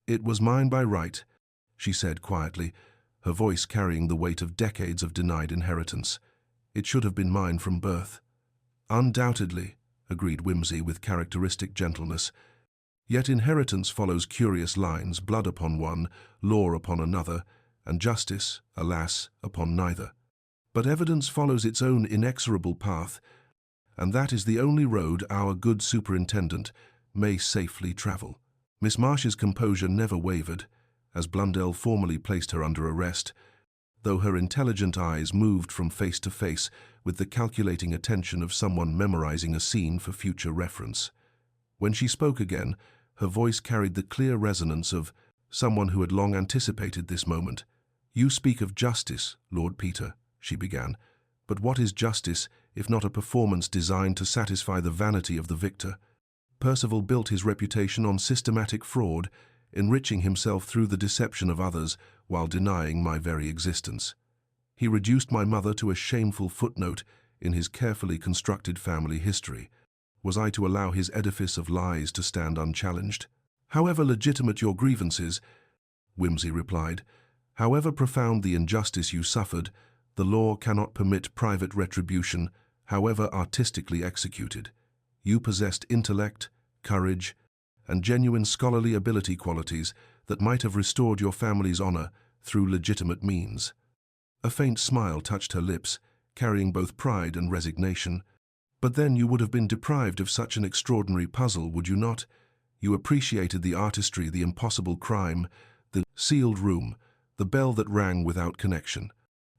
"It was mine by right," she said quietly, her voice carrying the weight of decades of denied inheritance. "It should have been mine from birth." "Undoubtedly," agreed Whimsy with characteristic gentleness. "Yet inheritance follows curious lines, blood upon one, law upon another, and justice, alas, upon neither. But evidence follows its own inexorable path, and that is the only road our good superintendent may safely travel." Miss Marsh's composure never wavered, as Blundell formally placed her under arrest, though her intelligent eyes moved from face to face with the calculating attention of someone memorizing a scene for future reference. When she spoke again, her voice carried the clear resonance of someone who had long anticipated this moment. "You speak of justice, Lord Peter," she began, "but what is justice if not a performance designed to satisfy the vanity of the victor? Percival built his reputation on systematic fraud, enriching himself through the deception of others while denying my very existence. He reduced my mother to a shameful footnote in his carefully constructed family history. Was I to allow his edifice of lies to stand unchallenged? However legitimate your grievances," Whimsy replied, "however profound the injustice you suffered, the law cannot permit private retribution, however artistically executed. You possessed intellect, courage, and genuine scholarly ability qualities that might have restored your family's honor through legitimate means." A faint smile touched her lips, carrying both pride and resignation. "But then you would have been deprived of such an extraordinary puzzle, would you not? You appreciated the artistry, the impossible crime, the sealed room, the bell that rang without connection.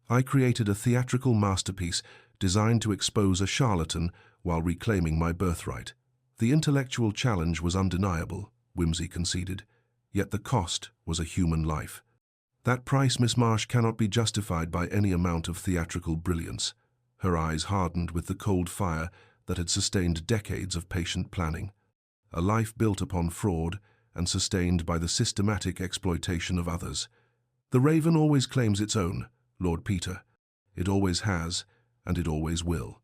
I created a theatrical masterpiece designed to expose a charlatan while reclaiming my birthright. The intellectual challenge was undeniable," Whimsy conceded, "yet the cost was a human life. That price, Miss Marsh, cannot be justified by any amount of theatrical brilliance." Her eyes hardened with the cold fire that had sustained decades of patient planning. A life built upon fraud and sustained by the systematic exploitation of others. "The Raven always claims its own, Lord Peter. It always has, and it always will."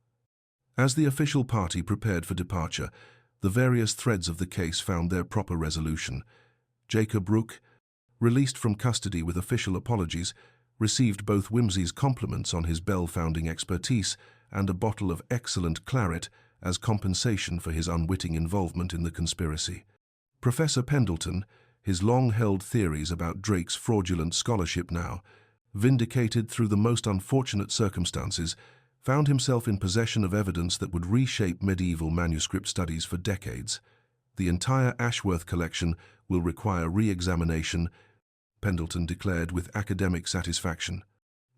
As the official party prepared for departure, the various threads of the case found their proper resolution. Jacob Rook, released from custody with official apologies, received both Whimsy's compliments on his bell-founding expertise and a bottle of excellent claret as compensation for his unwitting involvement in the conspiracy. Professor Pendleton, his long-held theories about Drake's fraudulent scholarship now vindicated through the most unfortunate circumstances, found himself in possession of evidence that would reshape medieval manuscript studies for decades. "The entire Ashworth collection will require re-examination," Pendleton declared with academic satisfaction.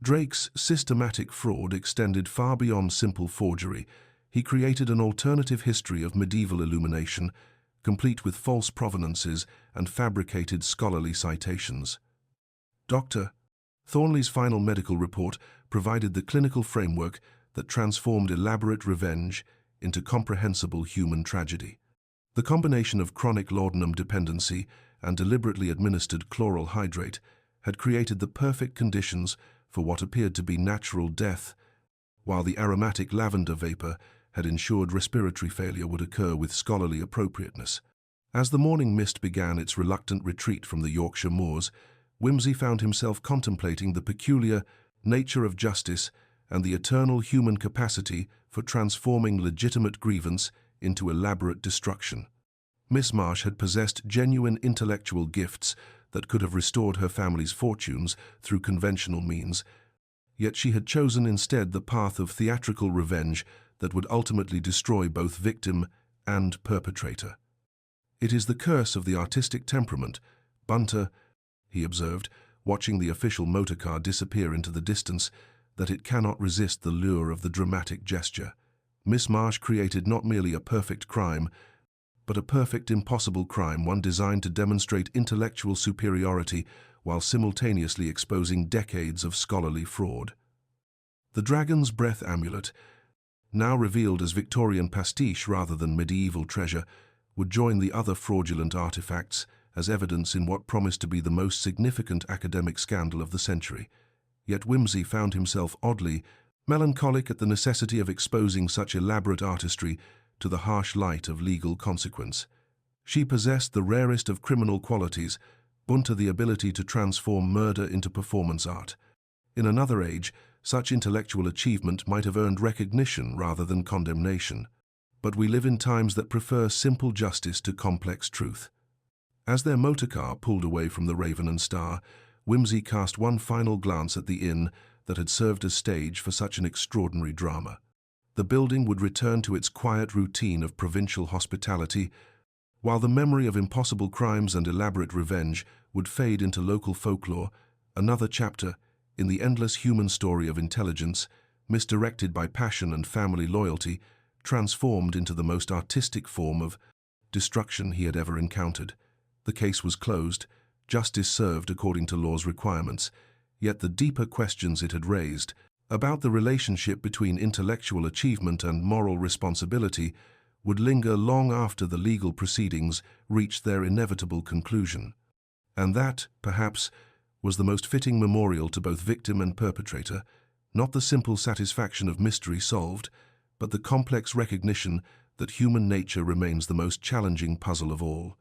Drake's systematic fraud extended far beyond simple forgery. He created an alternative history of medieval illumination, complete with false provenances and fabricated scholarly citations. Dr. Thornley's final medical report provided the clinical framework that transformed elaborate revenge into comprehensible human tragedy. The combination of chronic laudanum dependency and deliberately administered chloral hydrate had created the perfect conditions for what appeared to be natural death, while the aromatic lavender vapor had ensured respiratory failure would occur with scholarly appropriateness. As the morning mist began its reluctant retreat from the Yorkshire moors, Whimsy found himself contemplating the peculiar nature of justice and the eternal human capacity for transforming legitimate grievance into elaborate destruction. Miss Marsh had possessed genuine intellectual gifts that could have restored her family's fortunes through conventional means, yet she had chosen instead the path of theatrical revenge that would ultimately destroy both victim and perpetrator. "It is the curse of the artistic temperament, Bunter," he observed, watching the official motorcar disappear into the distance, "that it cannot resist the lure of the dramatic gesture. Miss Marsh created not merely a perfect crime, but a perfect impossible crime, one designed to demonstrate intellectual superiority while simultaneously exposing decades of scholarly fraud." The Dragon's Breath amulet, now revealed as Victorian pastiche rather than medieval treasure, would join the other fraudulent artifacts as evidence in what promised to be the most significant academic scandal of the century. Yet Whimsy found himself oddly melancholic at the necessity of exposing such elaborate artistry to the harsh light of legal consequence. She possessed the rarest of criminal qualities, Bunter the ability to transform murder into performance art. In another age, such intellectual achievement might have earned recognition rather than condemnation. But we live in times that prefer simple justice to complex truth. As their motorcar pulled away from the Raven and Star, Whimsy cast one final glance at the inn that had served as stage for such an extraordinary drama. The building would return to its quiet routine of provincial hospitality, While the memory of impossible crimes and elaborate revenge would fade into local folklore, another chapter, in the endless human story of intelligence, misdirected by passion and family loyalty, transformed into the most artistic form of destruction he had ever encountered. The case was closed, justice served according to law's requirements, yet the deeper questions it had raised, about the relationship between intellectual achievement and moral responsibility, would linger long after the legal proceedings reached their inevitable conclusion. And that, perhaps, was the most fitting memorial to both victim and perpetrator, not the simple satisfaction of mystery solved, but the complex recognition that human nature remains the most challenging puzzle of all.